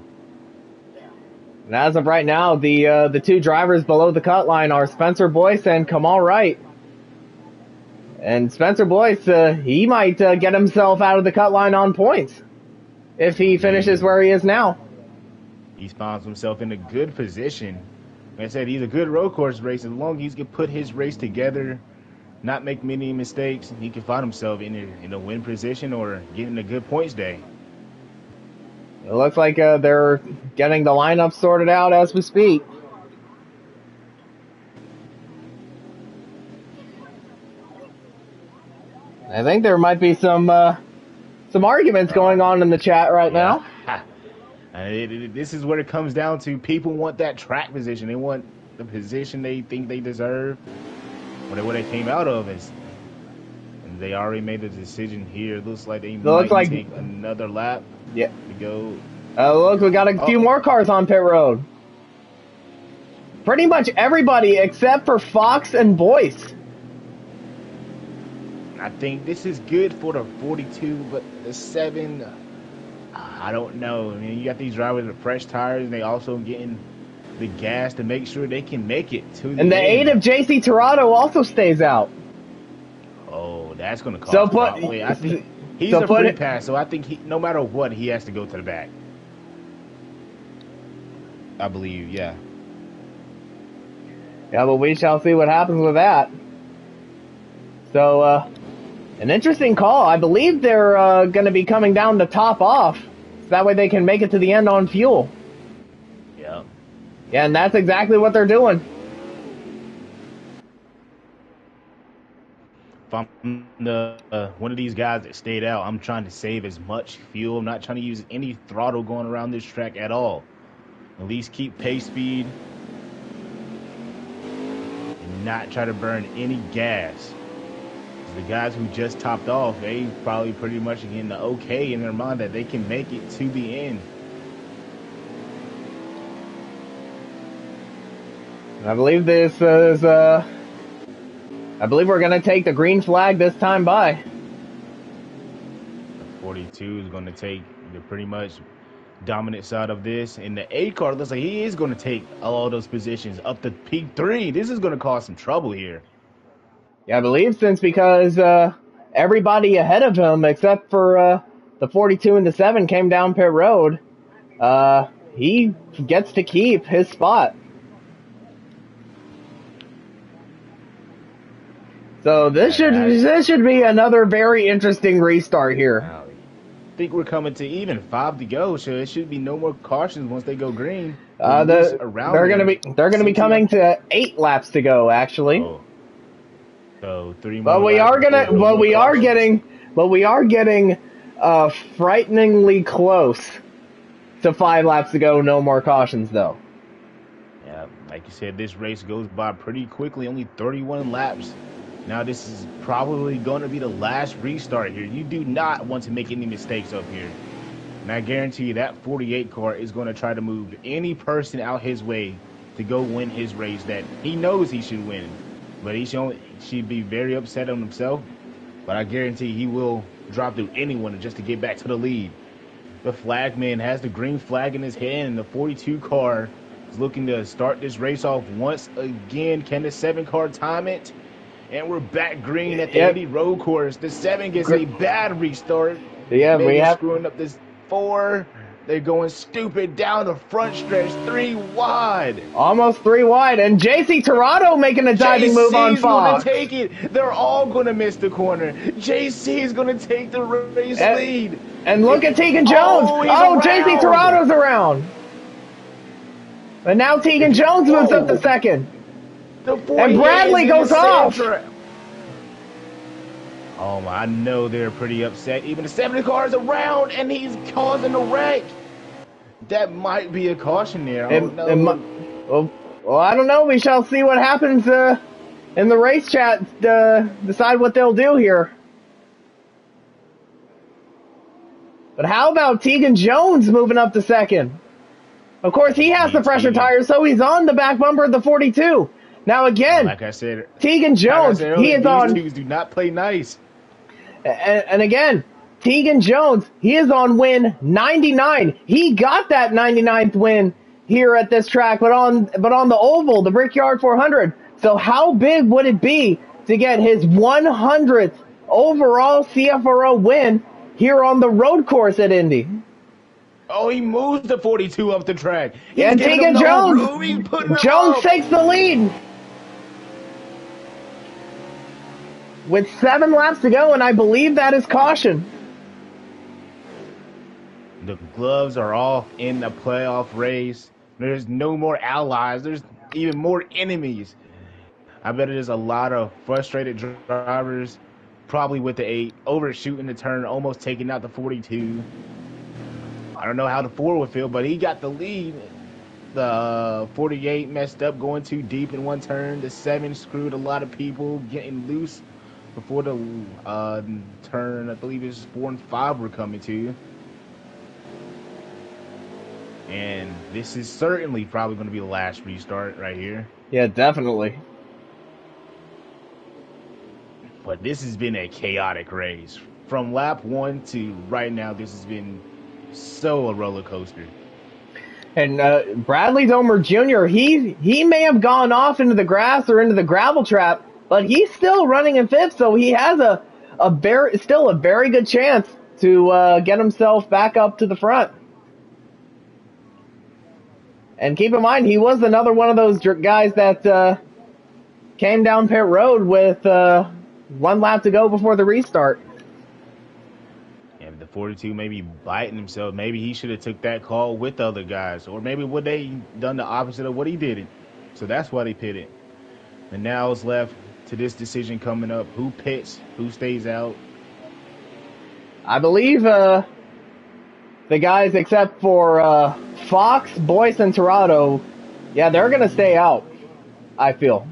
And as of right now, the 2 drivers below the cut line are Spencer Boyce and Kamal Wright. And Spencer Boyce, he might get himself out of the cut line on points if he finishes where he is now. He's found himself in a good position. Like I said, he's a good road course racer. As long as he can put his race together, not make many mistakes, he can find himself in a win position or getting a good points day. It looks like they're getting the lineup sorted out as we speak. I think there might be some arguments going on in the chat right now. This is what it comes down to. People want that track position. They want the position they think they deserve, or what they came out of. And they already made a decision here. It looks like they might take another lap to go. Look, we got a few more cars on pit road. Pretty much everybody except for Fox and Boyce. I think this is good for the 42, but the 7, I don't know. I mean, you got these drivers with fresh tires, and they also getting the gas to make sure they can make it to the end. And the 8 of JC Torado also stays out. Oh, that's going to cost probably. I think he's a free pass, so I think no matter what, he has to go to the back. I believe, yeah. Yeah, but we shall see what happens with that. So, an interesting call. I believe they're going to be coming down to top off. So that way they can make it to the end on fuel. Yeah. Yeah, and that's exactly what they're doing. If I'm one of these guys that stayed out, I'm trying to save as much fuel. I'm not trying to use any throttle going around this track at all. At least keep pace speed and not try to burn any gas. The guys who just topped off, they probably pretty much getting the okay in their mind that they can make it to the end. I believe this is, I believe we're going to take the green flag this time by. The 42 is going to take the pretty much dominant side of this. And the 8 car looks like he is going to take all those positions up to P3. This is going to cause some trouble here. Yeah, I believe because everybody ahead of him, except for the 42 and the 7, came down pit road, he gets to keep his spot. So this should be another very interesting restart here. I think we're coming to even 5 to go, so it should be no more cautions once they go green. They're gonna be coming to 8 laps to go actually. Oh. So 3 more. But we are getting frighteningly close to 5 laps to go. No more cautions though. Yeah, like you said, this race goes by pretty quickly. Only 31 laps. Now this is probably going to be the last restart here. You do not want to make any mistakes up here. And I guarantee you that 48 car is going to try to move any person out his way to go win his race that he knows he should win. But she'd be very upset on himself. But I guarantee he will drop through anyone just to get back to the lead. The flagman has the green flag in his hand, and the 42 car is looking to start this race off once again. Can the 7 car time it? And we're back green at the Indy road course. The 7 gets a bad restart. Yeah, maybe we have screwing up this 4. They're going stupid down the front stretch, 3 wide. Almost 3 wide, and JC Torado making a diving move on Fox. Gonna take it. They're all gonna miss the corner. JC is gonna take the race lead. And look at Tegan Jones. Oh, JC Torado's around. And now Tegan Jones moves up to second. And Bradley goes off. Oh, I know they're pretty upset. Even the 70 car is around, and he's causing a wreck. That might be a caution there. I don't know. Well, I don't know. We shall see what happens in the race chat. Decide what they'll do here. But how about Tegan Jones moving up to second? Of course, he has the fresher tires, so he's on the back bumper of the 42. Now again, Like I said, Tegan Jones, he is on. These twos do not play nice. And again, Tegan Jones, he is on win 99. He got that 99th win here at this track, but on the oval, the Brickyard 400. So how big would it be to get his 100th overall CFRO win here on the road course at Indy? Oh, he moves the 42 up the track. And Tegan Jones, Jones takes the lead. With 7 laps to go, and I believe that is caution. The gloves are off in the playoff race. There's no more allies. There's even more enemies. I bet there's a lot of frustrated drivers, probably with the 8, overshooting the turn, almost taking out the 42. I don't know how the 4 would feel, but he got the lead. The 48 messed up going too deep in one turn. The 7 screwed a lot of people, getting loose before the turn. I believe it's 4 and 5 were coming to. And this is certainly probably going to be the last restart right here. Yeah, definitely. But this has been a chaotic race. From lap 1 to right now, this has been so a roller coaster. And Bradley Domer Jr., he may have gone off into the grass or into the gravel trap, but he's still running in 5th, so he has still a very good chance to get himself back up to the front. And keep in mind, he was another one of those guys that came down pit road with 1 lap to go before the restart. And the 42 maybe biting himself. Maybe he should have took that call with the other guys. Or maybe would they done the opposite of what he did. So that's why they pitted. And now it's left to this decision coming up. Who pits? Who stays out? I believe the guys except for Fox, Boyce, and Torado, yeah, they're going to stay out, I feel.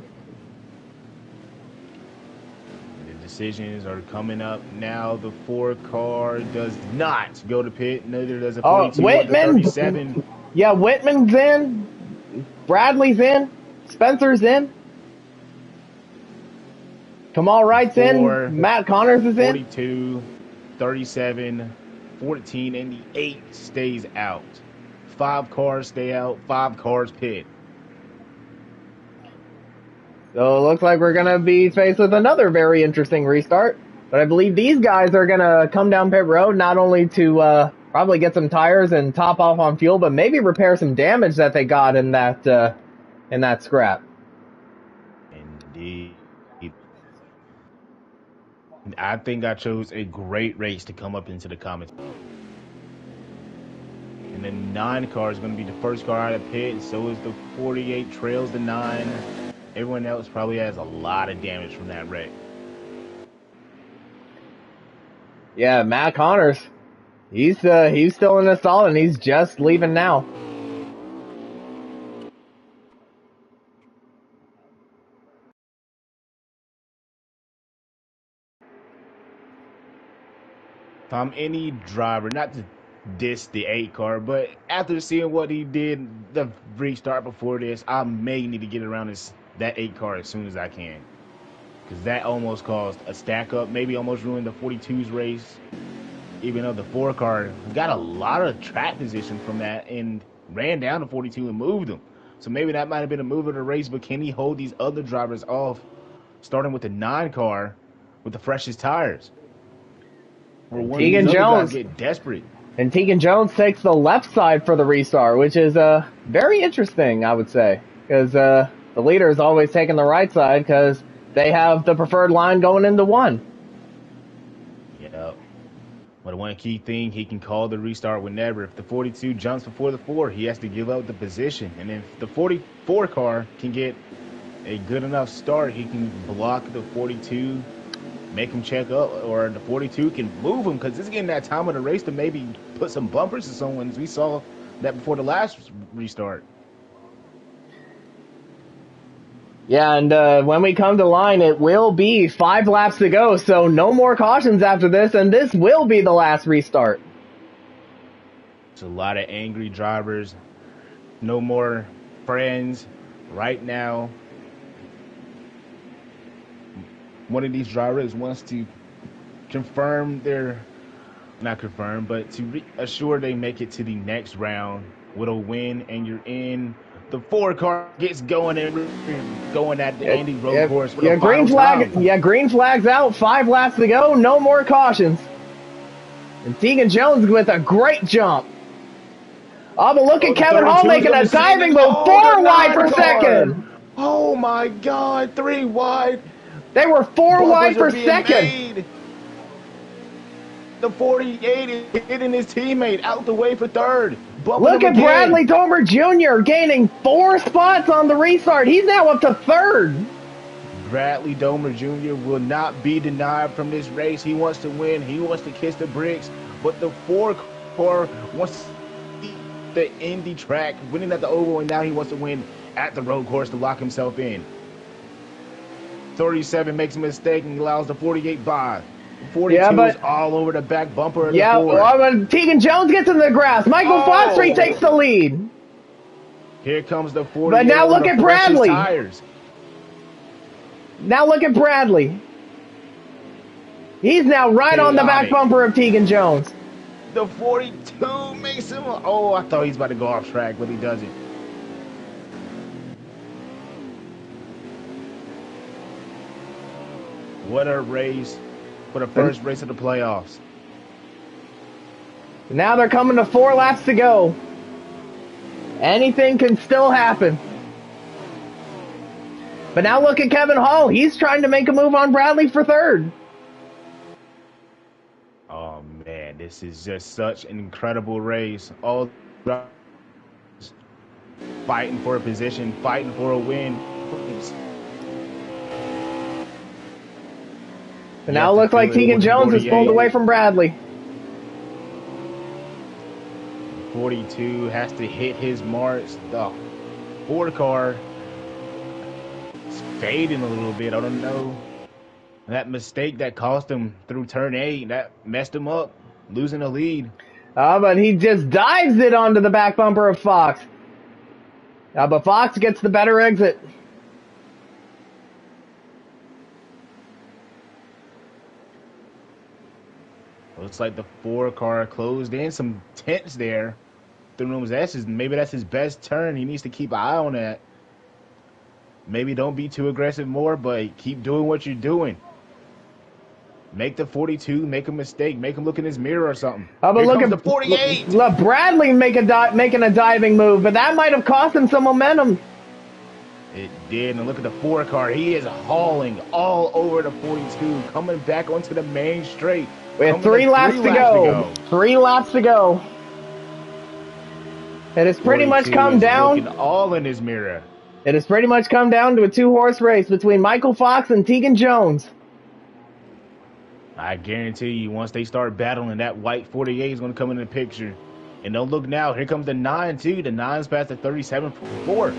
The decisions are coming up now. The 4 car does not go to pit. Neither does a 42 or the 37. Yeah, Whitman's in. Bradley's in. Spencer's in. Kamal Wright's in. Matt Connors is in. 42, 37, 14, and the 8 stays out. 5 cars stay out, 5 cars pit. So it looks like we're going to be faced with another very interesting restart. But I believe these guys are going to come down pit road not only to probably get some tires and top off on fuel, but maybe repair some damage that they got in that scrap. Indeed. I think I chose a great race to come up into the comments. And the 9 car is going to be the first car out of pit, and so is the 48, trails the 9. Everyone else probably has a lot of damage from that wreck. Yeah, Matt Connors, he's still in the stall, and he's just leaving now. If I'm any driver, not to diss the 8 car, but after seeing what he did the restart before this, I may need to get around that 8 car as soon as I can. Because that almost caused a stack up, maybe almost ruined the 42's race. Even though the 4 car got a lot of track position from that and ran down the 42 and moved them. So maybe that might have been a move of the race, but can he hold these other drivers off, starting with the 9 car with the freshest tires? Tegan Jones get desperate. And Tegan Jones takes the left side for the restart, which is very interesting, I would say, because the leader is always taking the right side because they have the preferred line going into 1. Yeah. But one key thing, he can call the restart whenever. If the 42 jumps before the 4, he has to give up the position. And if the 44 car can get a good enough start, he can block the 42, make him check up, or the 42 can move him because it's getting that time of the race to maybe put some bumpers to someone. We saw that before the last restart. Yeah, and when we come to line, it will be 5 laps to go, so no more cautions after this, and this will be the last restart. It's a lot of angry drivers. No more friends right now. One of these drivers wants to confirm not confirm, but to assure they make it to the next round with a win, and you're in. The 4 car gets going and going at the Indy road course for the green final flag. time. Yeah, green flag's out. 5 laps to go. No more cautions. And Tegan Jones with a great jump. Oh, but look at Kevin Hall making a diving move. 4 wide per second. Oh my God, 3 wide. They were 4 wide per second. Made. The 48 is hitting his teammate out the way for 3rd. Look at Bradley Domer Jr. gaining 4 spots on the restart. He's now up to 3rd. Bradley Domer Jr. will not be denied from this race. He wants to win. He wants to kiss the bricks. But the 4 car wants to see the Indy track, winning at the Oval, and now he wants to win at the road course to lock himself in. 37 makes a mistake and allows the 48 by. 42 is all over the back bumper of the 4. Well, Tegan Jones gets in the grass. Michael Foster takes the lead. Here comes the 48. But now look at Bradley. Tires. Now look at Bradley. He's now right on the back bumper of Tegan Jones. The 42 makes him. Oh, I thought he's about to go off track, but he doesn't. What a race for the first race of the playoffs. Now they're coming to 4 laps to go. Anything can still happen. But now look at Kevin Hall. He's trying to make a move on Bradley for 3rd. Oh, man, this is just such an incredible race. All fighting for a position, fighting for a win. But now it looks like Tegan Jones is pulled away from Bradley. 42 has to hit his marks. The 4 car is fading a little bit. I don't know. That mistake that cost him through turn 8, that messed him up, losing the lead. But he just dives it onto the back bumper of Fox. But Fox gets the better exit. Looks like the 4 car closed in some tents there. Maybe that's his best turn. He needs to keep an eye on that. Maybe don't be too aggressive more, but keep doing what you're doing. Make the 42 make a mistake. Make him look in his mirror or something. But Here look comes at the 48. Look, Bradley making a diving move, but that might have cost him some momentum. It did, and look at the 4 car. He is hauling all over the 42, coming back onto the main straight. We have 3 laps to go. 3 laps to go. It has pretty much come down. All in his mirror. It has pretty much come down to a 2-horse race between Michael Fox and Tegan Jones. I guarantee you, once they start battling, that white 48 is going to come in the picture. And don't look now. Here comes the 9, too. The 9's past the 37 for 4.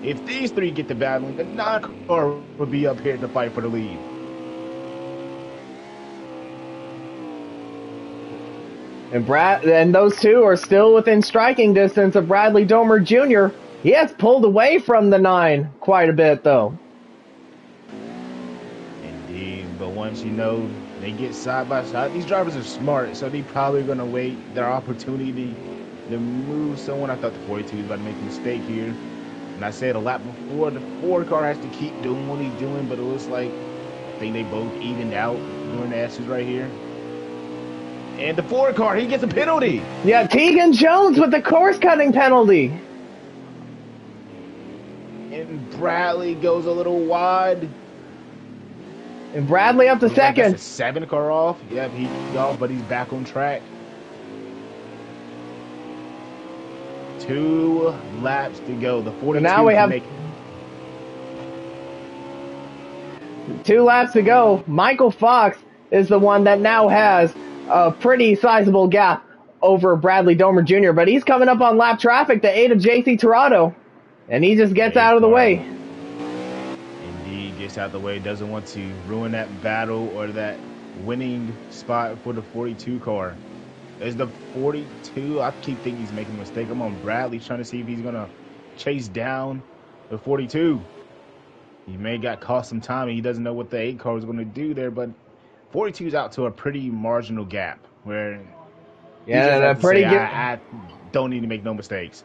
If these 3 get to battling, the 9 car will be up here to fight for the lead. And those 2 are still within striking distance of Bradley Domer Jr. He has pulled away from the 9 quite a bit, though. Indeed, but once you know they get side by side, these drivers are smart, so they probably going to wait their opportunity to move someone. I thought the 42 was about to make a mistake here. And I said a lap before, the 4 car has to keep doing what he's doing, but it looks like I think they both evened out during the S's right here. And the 4 car, he gets a penalty. Yeah, Tegan Jones with the course-cutting penalty. And Bradley goes a little wide. And Bradley up to second. That's a 7 car off. Yep, he's off, but he's back on track. 2 laps to go. The 42 now we have 2 laps to go. Michael Fox is the one that now has a pretty sizable gap over Bradley Domer Jr., but he's coming up on lap traffic, the 8 of JC Torado, and he just gets out of the way. Indeed, gets out of the way, doesn't want to ruin that battle or that winning spot for the 42 car. Is the 42? I keep thinking he's making a mistake. I'm on Bradley trying to see if he's gonna chase down the 42. He may got caught some time and he doesn't know what the 8 car was gonna do there, but 42 is out to a pretty marginal gap where he just Yeah, has a to pretty say, good. I don't need to make no mistakes.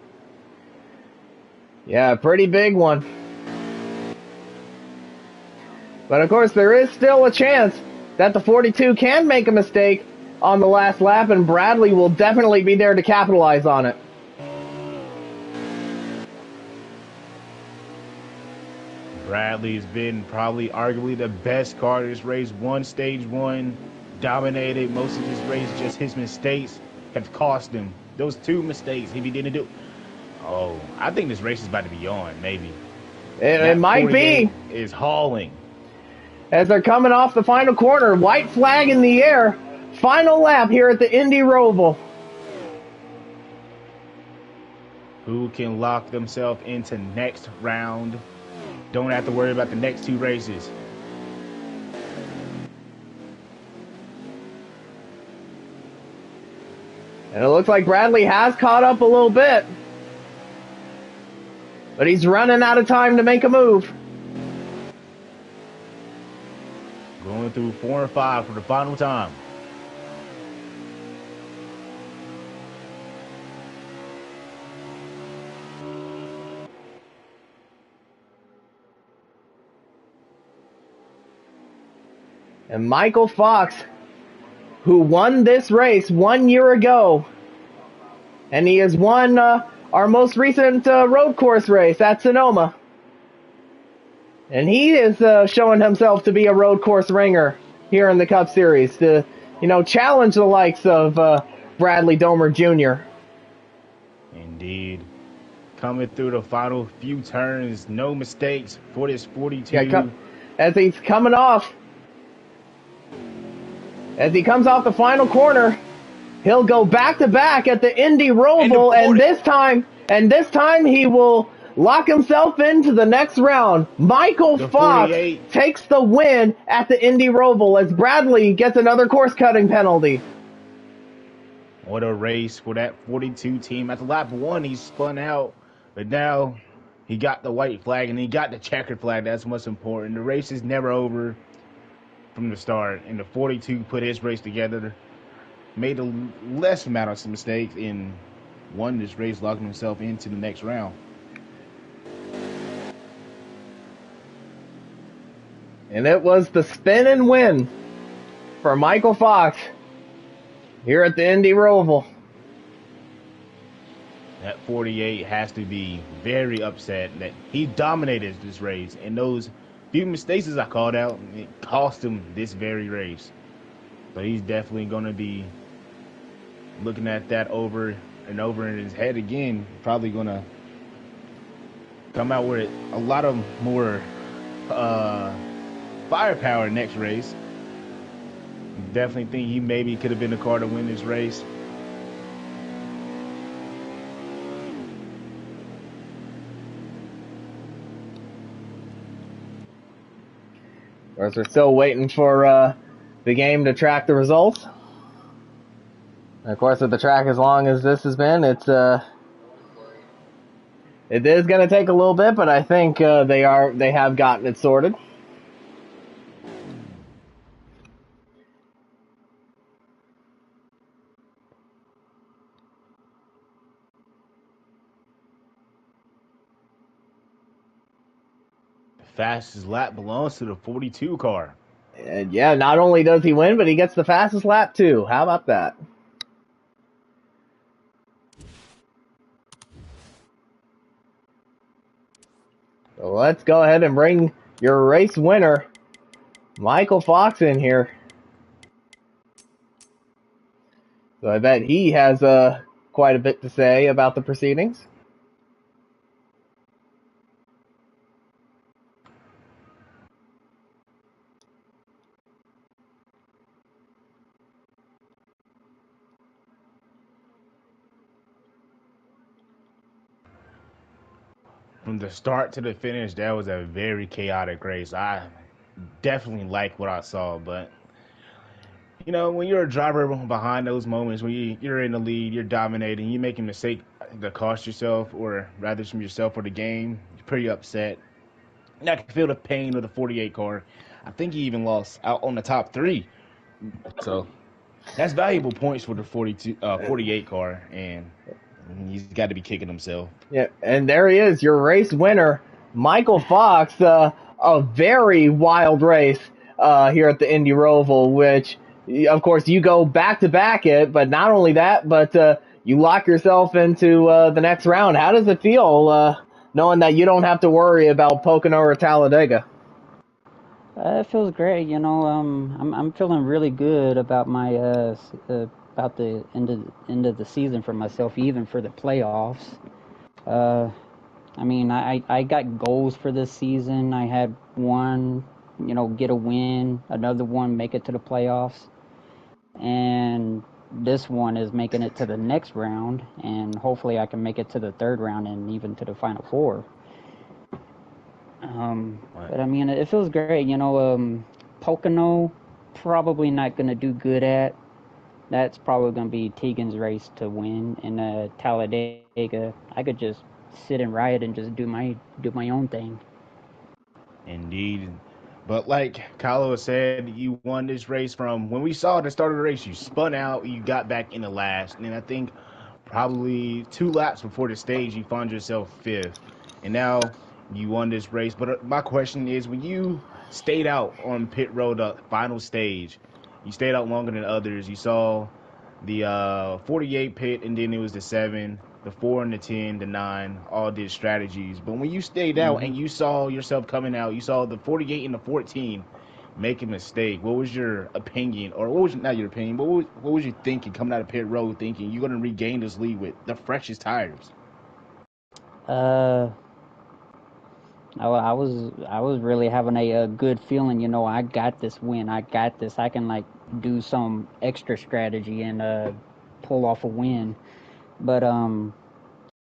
Yeah, a pretty big one. But of course, there is still a chance that the 42 can make a mistake on the last lap, and Bradley will definitely be there to capitalize on it. Bradley has been probably arguably the best car in this race. Won stage 1, dominated most of this race. Just his mistakes have cost him. Those 2 mistakes, if he didn't do. Oh, I think this race is about to be on, maybe. It might be. Is hauling. As they're coming off the final corner, white flag in the air. Final lap here at the Indy Roval. Who can lock themselves into next round? Don't have to worry about the next 2 races. And it looks like Bradley has caught up a little bit. But he's running out of time to make a move. Going through 4 and 5 for the final time. And Michael Fox, who won this race 1 year ago, and he has won our most recent road course race at Sonoma. And he is showing himself to be a road course ringer here in the Cup Series to, challenge the likes of Bradley Domer Jr. Indeed. Coming through the final few turns, no mistakes for this 42. Yeah, as he's coming off, as he comes off the final corner, he'll go back to back at the Indy Roval, and this time he will lock himself into the next round. Michael Fox 48 takes the win at the Indy Roval as Bradley gets another course cutting penalty. What a race for that 42 team. At the lap 1, he spun out, but now he got the white flag and he got the checkered flag. That's what's important. The race is never over from the start, and the 42 put his race together, made a less amount of mistakes, and won this race, locking himself into the next round. And it was the spin and win for Michael Fox here at the Indy Roval. That 48 has to be very upset that he dominated this race, and those few mistakes I called out, it cost him this very race. So he's definitely going to be looking at that over and over in his head again. Probably going to come out with a lot of more firepower next race. Definitely think he maybe could have been the car to win this race. Of course, we're still waiting for the game to track the results. And of course, with the track as long as this has been, it is going to take a little bit, but I think they have gotten it sorted. Fastest lap belongs to the 42 car. And yeah, not only does he win, but he gets the fastest lap too. How about that? So let's go ahead and bring your race winner, Michael Fox, in here. So I bet he has quite a bit to say about the proceedings. From the start to the finish, that was a very chaotic race. I definitely like what I saw, but when you're a driver behind those moments when you're in the lead, you're dominating, you make a mistake that cost yourself, or rather from yourself or the game, you're pretty upset. And I can feel the pain of the 48 car. I think he even lost out on the top three. So that's valuable points for the 48 car, and he's got to be kicking himself. Yeah, and there he is, your race winner, Michael Fox. A very wild race here at the Indy Roval, which, of course, you go back-to-back it, but not only that, but you lock yourself into the next round. How does it feel knowing that you don't have to worry about Pocono or Talladega? It feels great, I'm feeling really good about my about the end of the season for myself, even for the playoffs. Uh, I mean, I got goals for this season. I had one, get a win, another one, make it to the playoffs, and this one is making it to the next round, and hopefully I can make it to the third round and even to the final four. But I mean, it feels great, Pocono, probably not going to do good at. That's probably going to be Tegan's race to win. And Talladega, I could just sit and ride and just do my own thing. Indeed. But like Kylo said, you won this race from when we saw the start of the race, you spun out, you got back in the last. And then I think probably 2 laps before the stage, you found yourself 5th. And now you won this race. But my question is, when you stayed out on pit road, the final stage, you stayed out longer than others. You saw the 48 pit, and then it was the 7, the 4 and the 10, the 9, all did strategies. But when you stayed out and you saw yourself coming out, you saw the 48 and the 14 make a mistake. What was your opinion, or what was not your opinion, but what was you thinking coming out of pit road, thinking you're going to regain this lead with the freshest tires? I was really having a good feeling. I got this win. I got this. I can do some extra strategy and pull off a win. But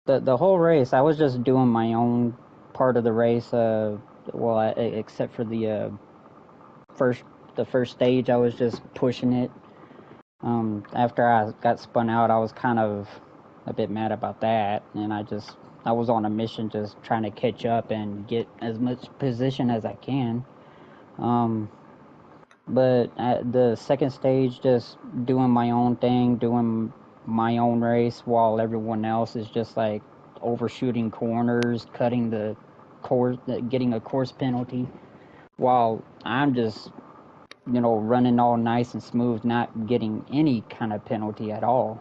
the whole race, I was just doing my own part of the race. Except for the first stage, I was just pushing it. After I got spun out, I was kind of a bit mad about that, and I was on a mission just trying to catch up and get as much position as I can. But at the second stage, just doing my own thing, doing my own race while everyone else is just overshooting corners, cutting the course, getting a course penalty, while I'm just running all nice and smooth, not getting any kind of penalty at all.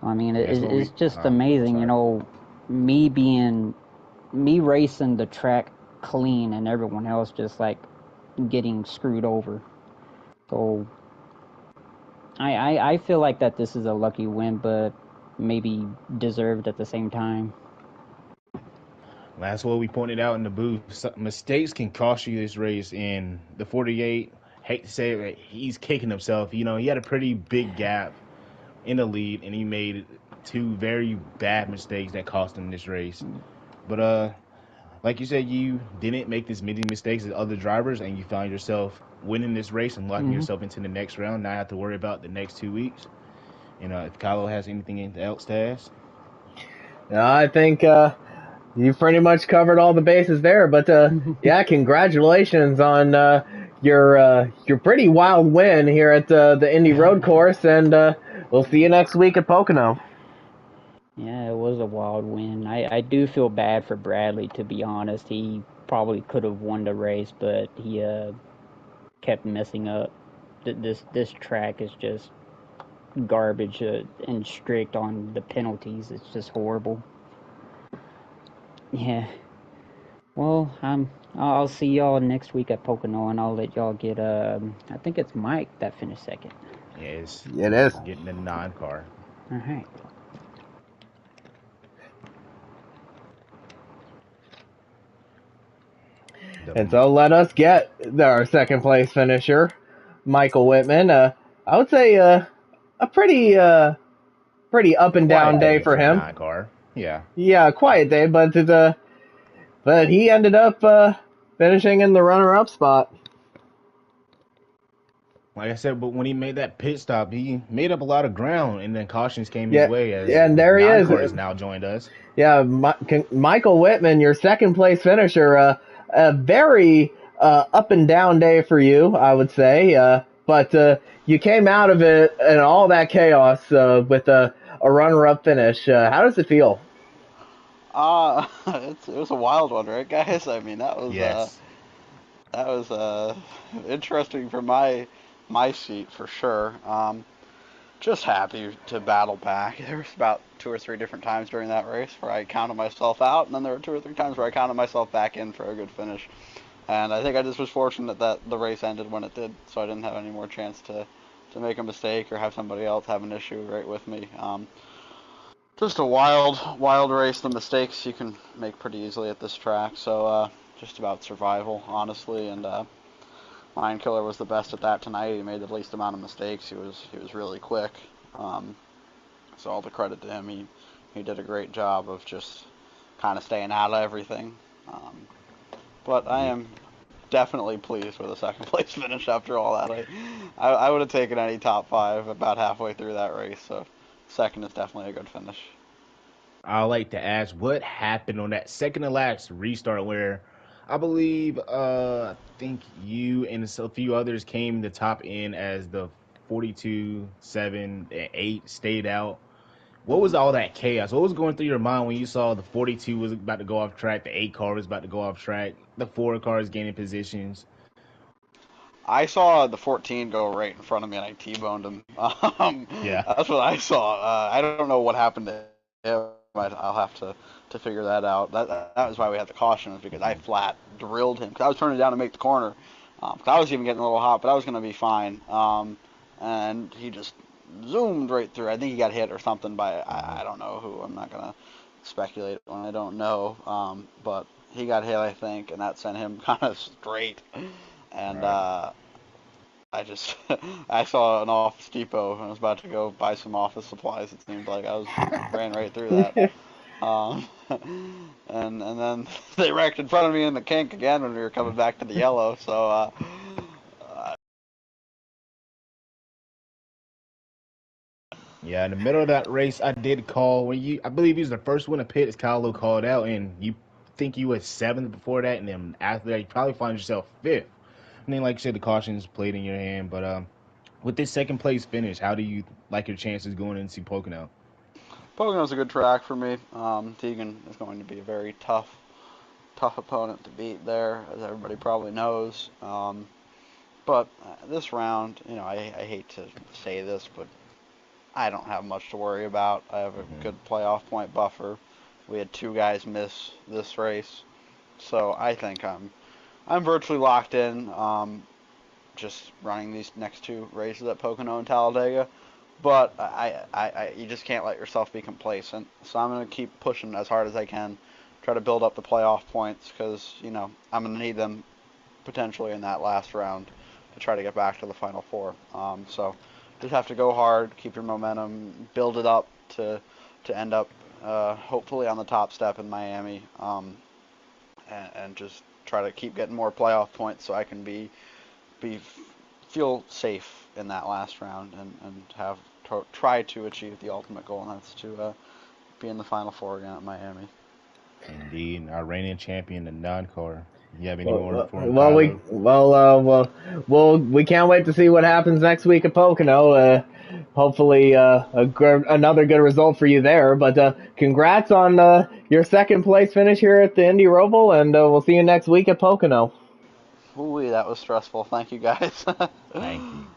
I mean, it's just amazing, me racing the track clean and everyone else just getting screwed over. So I feel like that this is a lucky win, but maybe deserved at the same time. That's what we pointed out in the booth. Mistakes can cost you this race. In the 48, hate to say it, but he's kicking himself. He had a pretty big gap in the lead, and he made 2 very bad mistakes that cost him this race. But like you said, you didn't make as many mistakes as other drivers, and you found yourself winning this race and locking yourself into the next round. Now I have to worry about the next 2 weeks. If Kylo has anything else to ask. I think you pretty much covered all the bases there. But yeah, congratulations on your pretty wild win here at the Indy Road Course, and we'll see you next week at Pocono. Yeah, it was a wild win. I do feel bad for Bradley, to be honest. He probably could have won the race, but he kept messing up. This track is just garbage and strict on the penalties. It's just horrible. Yeah. Well, I'll see y'all next week at Pocono, and I'll let y'all get I think it's Mike that finished second. Yes. It is. Getting the 9 car. All right. And so let us get our second place finisher, Michael Whitman. I would say a pretty up and down day for him. 9 car. Yeah. Yeah, quiet day, but he ended up finishing in the runner-up spot. Like I said, but when he made that pit stop, he made up a lot of ground, and then cautions came his Yeah, way as and there he is. non-car has now joined us. Yeah, Michael Whitman, your second place finisher. A very up and down day for you, I would say. But you came out of it and all that chaos with a runner-up finish. How does it feel? It was a wild one, right, guys? I mean, Yes. that was interesting for my seat for sure. Just happy to battle back. There was about 2 or 3 different times during that race where I counted myself out, and then there were 2 or 3 times where I counted myself back in for a good finish. And I think I just was fortunate that the race ended when it did, so I didn't have any more chance to make a mistake or have somebody else have an issue right with me. Just a wild race. The mistakes you can make pretty easily at this track, so just about survival, honestly. And Lion Killer was the best at that tonight. He made the least amount of mistakes. He was really quick. So all the credit to him. He did a great job of just kind of staying out of everything. But I am definitely pleased with a second place finish after all that. I would have taken any top 5 about halfway through that race. So second is definitely a good finish. I like to ask what happened on that second to last restart where I believe I think you and a few others came to top end as the 42, 7, and 8 stayed out. What was all that chaos? What was going through your mind when you saw the 42 was about to go off track, the 8 car was about to go off track, the 4 cars gaining positions? I saw the 14 go right in front of me and I T-boned him. Yeah. That's what I saw. I don't know what happened to him. I'll have to figure that out. That was why we had the caution, is because I flat drilled him. Because I was turning down to make the corner. 'Cause I was even getting a little hot, but I was going to be fine. And he just zoomed right through. I think he got hit or something by, I don't know who. I'm not going to speculate when I don't know. But he got hit, I think, and that sent him kind of straight. And Right. I just I saw an office depot and I was about to go buy some office supplies. It seemed like I ran right through that. Um, and then they wrecked in front of me in the kink again when we were coming back to the yellow. So Yeah, in the middle of that race, I did call when I believe he was the first one to pit as Kylo called out, and you think you was 7th before that, and then after that, you probably find yourself 5th. And then, like you said, the cautions played in your hand, but with this second place finish, how do you like your chances going into Pocono? Pocono's a good track for me. Tegan is going to be a very tough opponent to beat there, as everybody probably knows. But this round, I hate to say this, but I don't have much to worry about. I have a Mm-hmm. good playoff point buffer. We had 2 guys miss this race, so I think I'm virtually locked in. Just running these next 2 races at Pocono and Talladega, but you just can't let yourself be complacent. So I'm gonna keep pushing as hard as I can, try to build up the playoff points because I'm gonna need them potentially in that last round to try to get back to the final 4. So just have to go hard, keep your momentum, build it up to end up hopefully on the top step in Miami, and just try to keep getting more playoff points so I can be feel safe in that last round and have try to achieve the ultimate goal, and that's to be in the final 4 again at Miami. Indeed, our reigning champion, the non-car. You have any more Well, for him, Kylo? we can't wait to see what happens next week at Pocono. Hopefully, another good result for you there. But congrats on your second place finish here at the Indy Roval, and we'll see you next week at Pocono. Ooh, that was stressful. Thank you, guys. Thank you.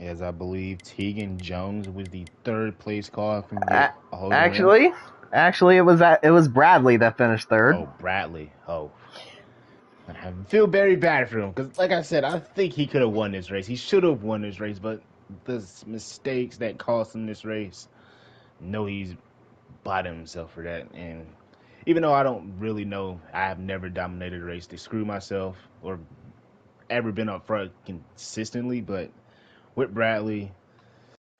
As I believe Tegan Jones was the 3rd place call from get A- a hold of the rim. actually, it was Bradley that finished third. Oh, Bradley. Oh, I feel very bad for him because, like I said, I think he could have won this race. He should have won this race, but the mistakes that cost him this race, no, he's bottom himself for that. And even though I don't really know, I have never dominated a race to screw myself or ever been up front consistently. But with Bradley,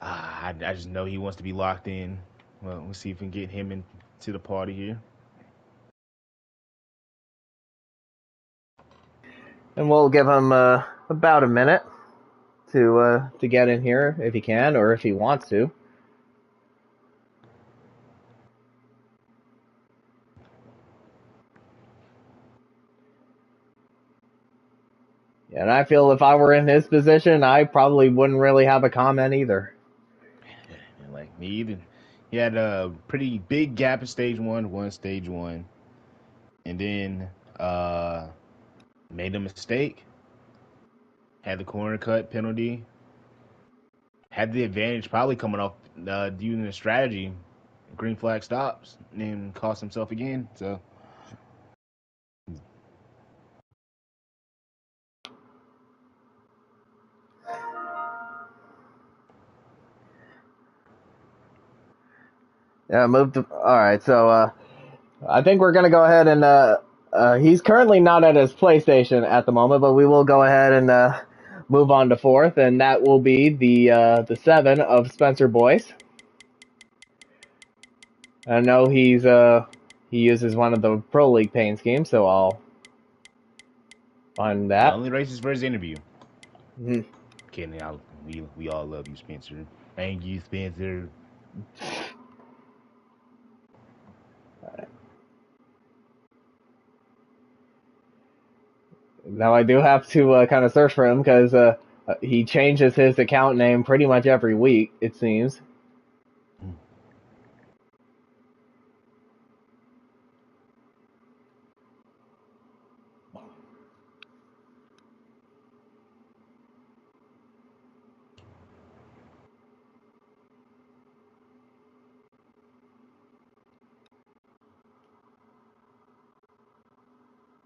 I just know he wants to be locked in. Well, we'll see if we can get him into the party here. And we'll give him about a minute to get in here if he can or if he wants to. Yeah, and I feel if I were in his position, I probably wouldn't really have a comment either. Like me either. He had a pretty big gap in stage one, won stage one, and then made a mistake. Had the corner cut penalty. Had the advantage probably coming off using the strategy. Green flag stops and cost himself again. So Yeah, moved. All right, so I think we're gonna go ahead and he's currently not at his PlayStation at the moment, but we will go ahead and move on to fourth, and that will be the 7 of Spencer Boyce. I know he uses one of the Pro League paint schemes, so I'll find the that. only race is for his interview. Mhm. Kidding, we all love you, Spencer. Thank you, Spencer. Now I do have to kind of search for him because he changes his account name pretty much every week, it seems.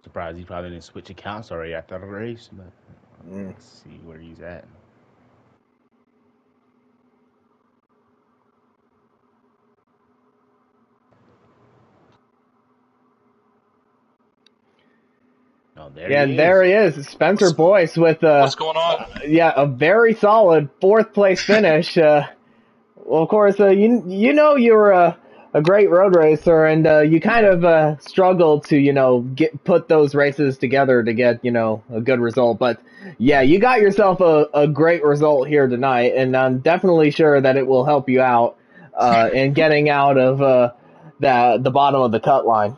Surprised he probably didn't switch accounts already after the race, but let's see where he's at. Oh, there Yeah, he there is. he is, Spencer Boyce with What's going on? a very solid fourth place finish. Well, of course, you know you're a great road racer, and you kind of struggled to put those races together to get a good result. But yeah, you got yourself a great result here tonight, and I'm definitely sure that it will help you out in getting out of the bottom of the cut line.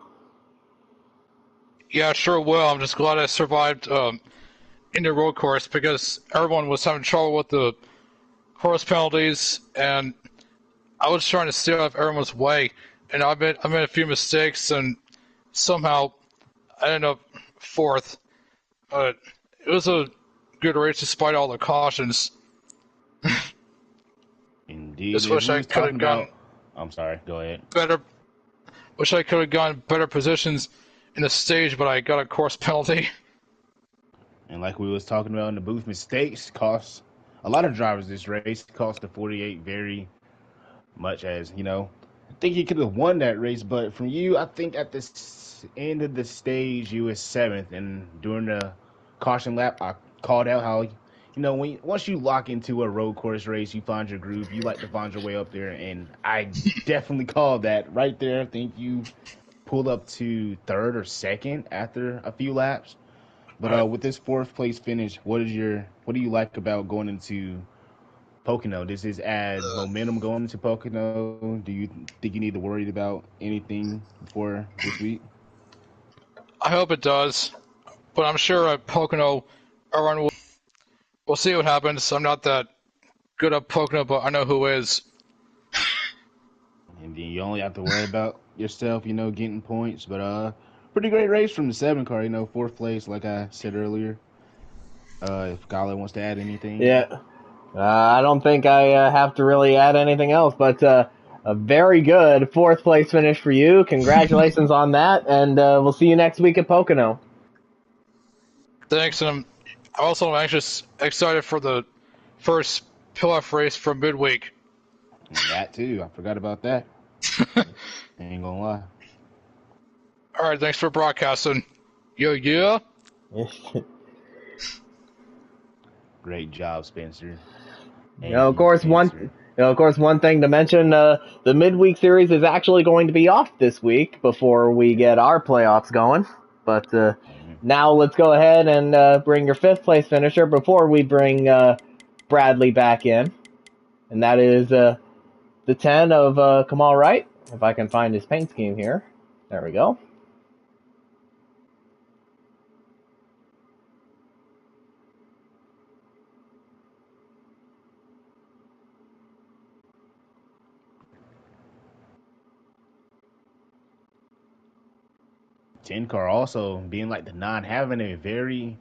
Yeah, sure will. I'm just glad I survived in the road course because everyone was having trouble with the course penalties, and I was trying to stay out of everyone's way. And I made a few mistakes, and somehow I ended up fourth. But it was a good race despite all the cautions. Indeed, Just as wish we I was could talking have gotten about. I'm sorry. Go ahead. better. Wish I could have gotten better positions in the stage, but I got a course penalty. And like we was talking about in the booth, mistakes cost a lot of drivers this race. Cost the 48 very much as, I think he could have won that race, but from you, I think at the end of the stage, you was 7th, and during the caution lap, I called out how, once you lock into a road course race, you find your groove, you like to find your way up there, and I definitely called that right there. I think you pulled up to 3rd or 2nd after a few laps. But with this 4th place finish, what do you like about going into Pocono? Does this add momentum going into Pocono? Do you think you need to worry about anything before this week? I hope it does, but I'm sure at Pocono, everyone will. We'll see what happens. I'm not that good at Pocono, but I know who is. And then you only have to worry about yourself, getting points. But pretty great race from the 7 car, 4th place, like I said earlier. If Kyler wants to add anything. Yeah. I don't think I have to really add anything else, but a very good 4th place finish for you. Congratulations on that, and we'll see you next week at Pocono. Thanks, and I'm also excited for the first pill-off race for midweek. And that too, I forgot about that. Ain't gonna lie. All right, thanks for broadcasting. Yeah. Great job, Spencer. Of course, one thing to mention: the midweek series is actually going to be off this week before we get our playoffs going. But now let's go ahead and bring your 5th place finisher before we bring Bradley back in. And that is the 10 of Kamal Wright. If I can find his paint scheme here. There we go. Ten car also being like the 9, having a very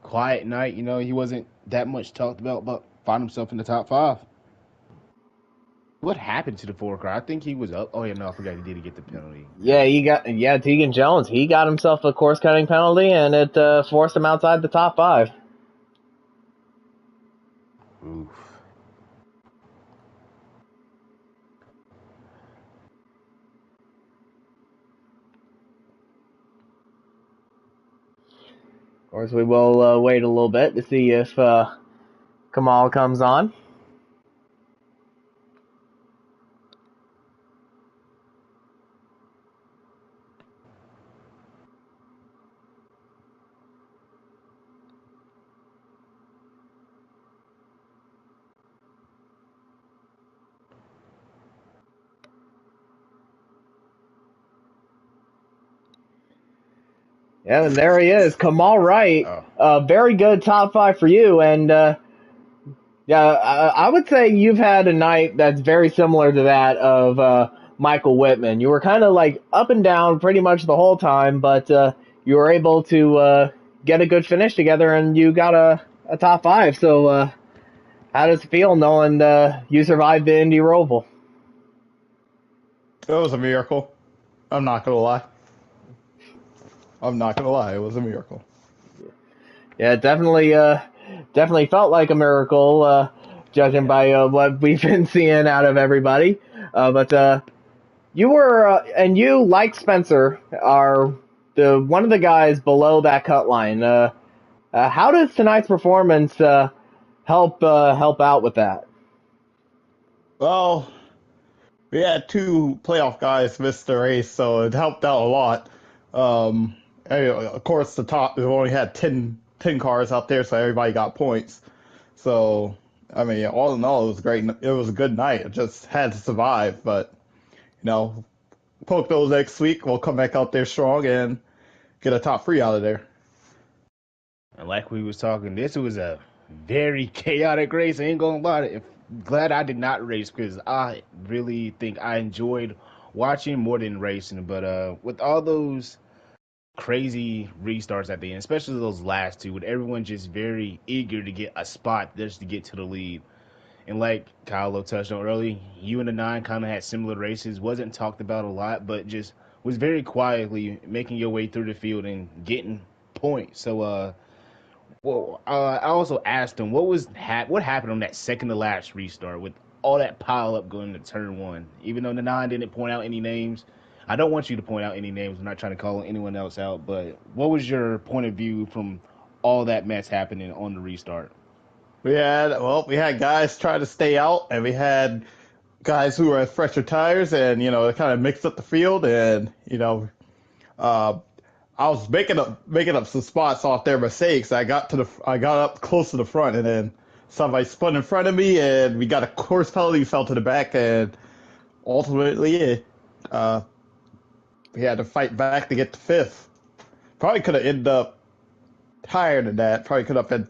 quiet night. You know, he wasn't that much talked about, but found himself in the top 5. What happened to the 4 car? I think he was up. Oh yeah, no, I forgot he did get the penalty. Yeah, Tegan Jones. He got himself a course cutting penalty, and it forced him outside the top 5. Oof. Of course, we will wait a little bit to see if Kamal comes on. Yeah, and there he is, Kamal Wright. Very good top 5 for you, and I would say you've had a night that's very similar to that of Michael Whitman. You were kind of like up and down pretty much the whole time, but you were able to get a good finish together, and you got a top 5. So how does it feel knowing you survived the Indy Roval? It was a miracle. I'm not gonna lie. It was a miracle. Yeah, definitely felt like a miracle, judging by what we've been seeing out of everybody. But you were, and you, like Spencer, are one of the guys below that cut line. How does tonight's performance help out with that? Well, we had 2 playoff guys miss the race, so it helped out a lot. Anyway, of course, the top we only had 10 cars out there, so everybody got points. So, I mean, all in all, it was great. It was a good night. It just had to survive, but Poconos next week. We'll come back out there strong and get a top 3 out of there. And like we was talking, this was a very chaotic race. I ain't gonna lie. Glad I did not race because I really think I enjoyed watching more than racing. But with all those crazy restarts at the end, especially those last 2, with everyone just very eager to get a spot just to get to the lead. And like Kylo touched on early, you and the 9 kind of had similar races. Wasn't talked about a lot, but just was very quietly making your way through the field and getting points. So, I also asked him what happened on that second to last restart with all that pile up going to turn 1. Even though the 9 didn't point out any names, I don't want you to point out any names. I'm not trying to call anyone else out, but what was your point of view from all that mess happening on the restart? We had guys try to stay out, and we had guys who were at fresher tires, and it kind of mixed up the field, and I was making up some spots off their mistakes. I got up close to the front, and then somebody spun in front of me, and we got a course penalty, fell to the back, and ultimately we had to fight back to get to 5th. Probably could have ended up higher than that. Probably could have been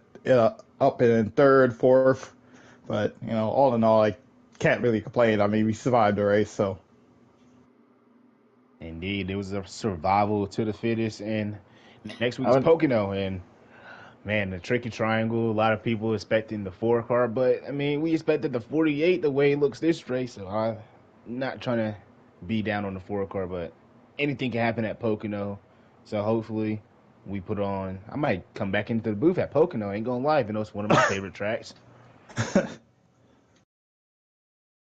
up in 3rd, 4th, but all in all, I can't really complain. I mean, we survived the race, so. Indeed, it was a survival to the fittest, and next week's Pocono, and man, the tricky triangle. A lot of people expecting the 4 car, but I mean, we expected the 48 the way it looks this race. So I'm not trying to be down on the 4 car, but anything can happen at Pocono. So hopefully we put on. I might come back into the booth at Pocono. Ain't gonna lie, even though it's one of my favorite tracks.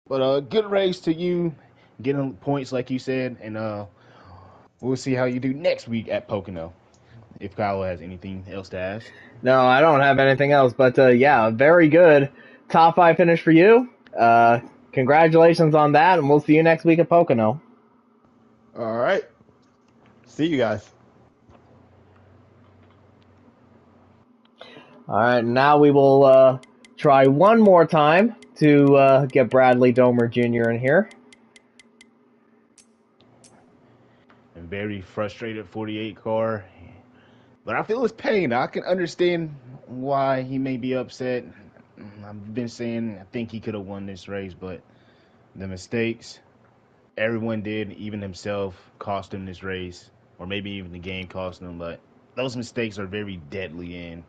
But good race to you, getting points like you said, and we'll see how you do next week at Pocono. If Kyle has anything else to ask. No, I don't have anything else, but yeah, very good top 5 finish for you. Congratulations on that, and we'll see you next week at Pocono. All right. See you guys. All right, now we will try one more time to get Bradley Domer Jr. in here. A very frustrated 48 car. But I feel his pain. I can understand why he may be upset. I've been saying I think he could have won this race, but the mistakes everyone did, even himself, cost him this race, or maybe even the game cost him. But those mistakes are very deadly, and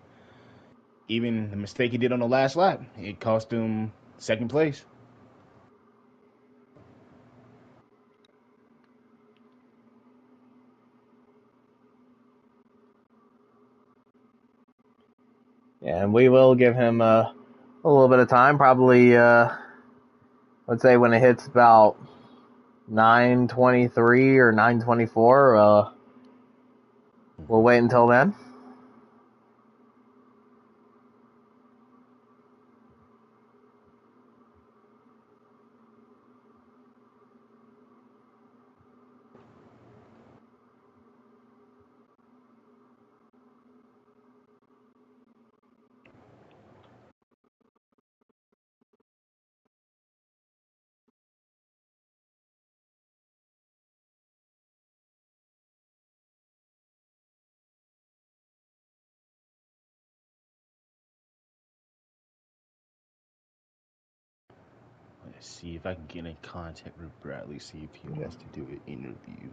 even the mistake he did on the last lap, it cost him second place. And we will give him a little bit of time, probably, let's say when it hits about 9:23 or 9:24, we'll wait until then. Let's see if I can get in contact with Bradley, see if he wants to do an interview.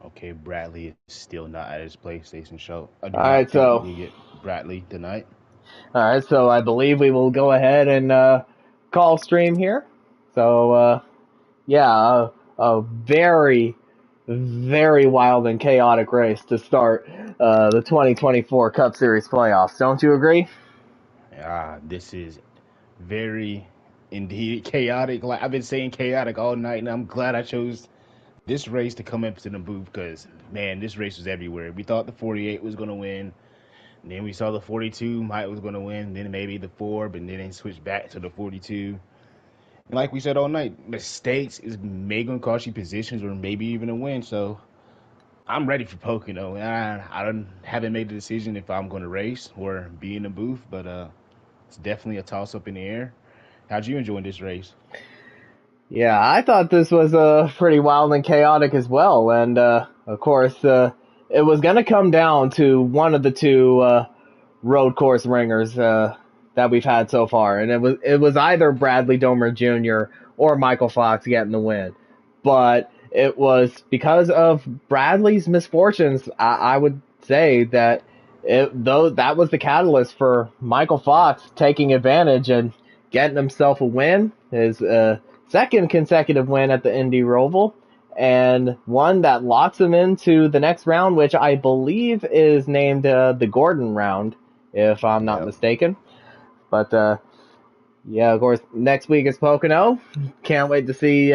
Okay, Bradley is still not at his PlayStation show. I do All not right, think so we'll get Bradley tonight. I believe we will go ahead and call stream here. So yeah, a very, very wild and chaotic race to start the 2024 Cup Series playoffs. Don't you agree? This is very indeed chaotic. Like I've been saying chaotic all night, and I'm glad I chose this race to come up to the booth because, man, this race was everywhere. We thought the 48 was going to win. Then we saw the 42 might was going to win. Then maybe the 4, but then they switched back to the 42. And like we said all night, mistakes is maybe going to cost you positions or maybe even a win. So I'm ready for Pocono. Haven't made the decision if I'm going to race or be in the booth, but it's definitely a toss-up in the air. How'd you enjoy this race? Yeah, I thought this was pretty wild and chaotic as well. And of course, it was going to come down to one of the two road course ringers that we've had so far, and it was either Bradley Domer Jr. or Michael Fox getting the win. But it was because of Bradley's misfortunes. I would say that that was the catalyst for Michael Fox taking advantage and getting himself a win, his second consecutive win at the Indy Roval, and one that locks him into the next round, which I believe is named the Gordon round, if I'm not mistaken. But yeah, of course, next week is Pocono. Can't wait to see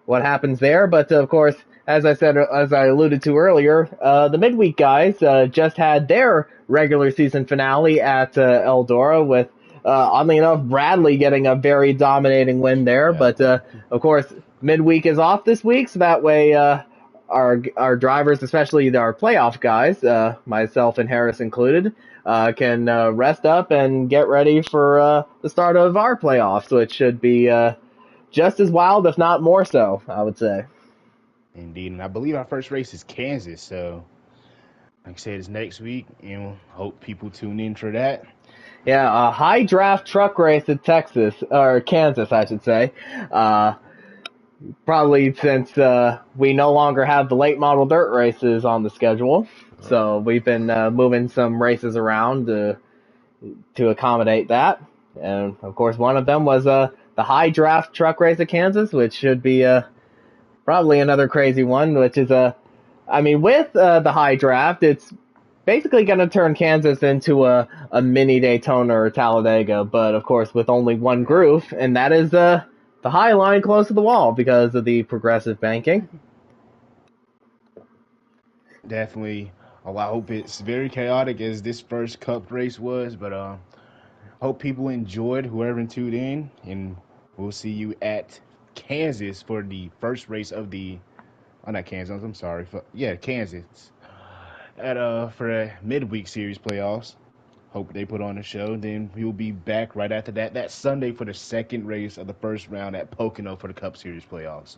what happens there. But of course, as I alluded to earlier, the midweek guys just had their regular season finale at Eldora with, oddly enough, Bradley getting a very dominating win there. Yeah. But of course, midweek is off this week, so that way our drivers, especially our playoff guys, myself and Harris included, can rest up and get ready for the start of our playoffs, which should be just as wild, if not more so, I would say. Indeed, and I believe our first race is Kansas, so like I said, it's next week, and hope people tune in for that. Yeah, a high draft truck race in Texas, or Kansas, I should say. Probably since we no longer have the late model dirt races on the schedule. So we've been moving some races around to accommodate that. And, of course, one of them was the high draft truck race at Kansas, which should be probably another crazy one, which is with the high draft, it's basically going to turn Kansas into a mini Daytona or Talladega, but, of course, with only one groove, and that is the high line close to the wall because of the progressive banking. Definitely. I hope it's very chaotic as this first Cup race was, but hope people enjoyed, whoever tuned in, and we'll see you at Kansas for the first race of the. Oh, not Kansas. I'm sorry. Kansas. For a midweek series playoffs. Hope they put on a show. Then we'll be back right after that Sunday for the second race of the first round at Pocono for the Cup Series playoffs.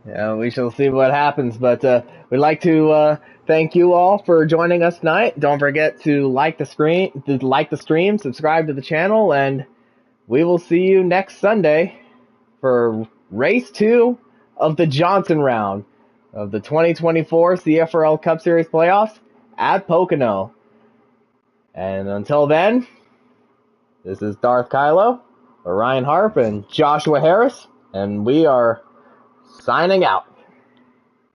Yeah, we shall see what happens, but we'd like to thank you all for joining us tonight. Don't forget to like the stream, subscribe to the channel, and we will see you next Sunday for race 2 of the Johnson round of the 2024 CFRL Cup Series playoffs at Pocono. And until then, this is Darth Kylo, Ryan Harp, and Joshua Harris, and we are signing out.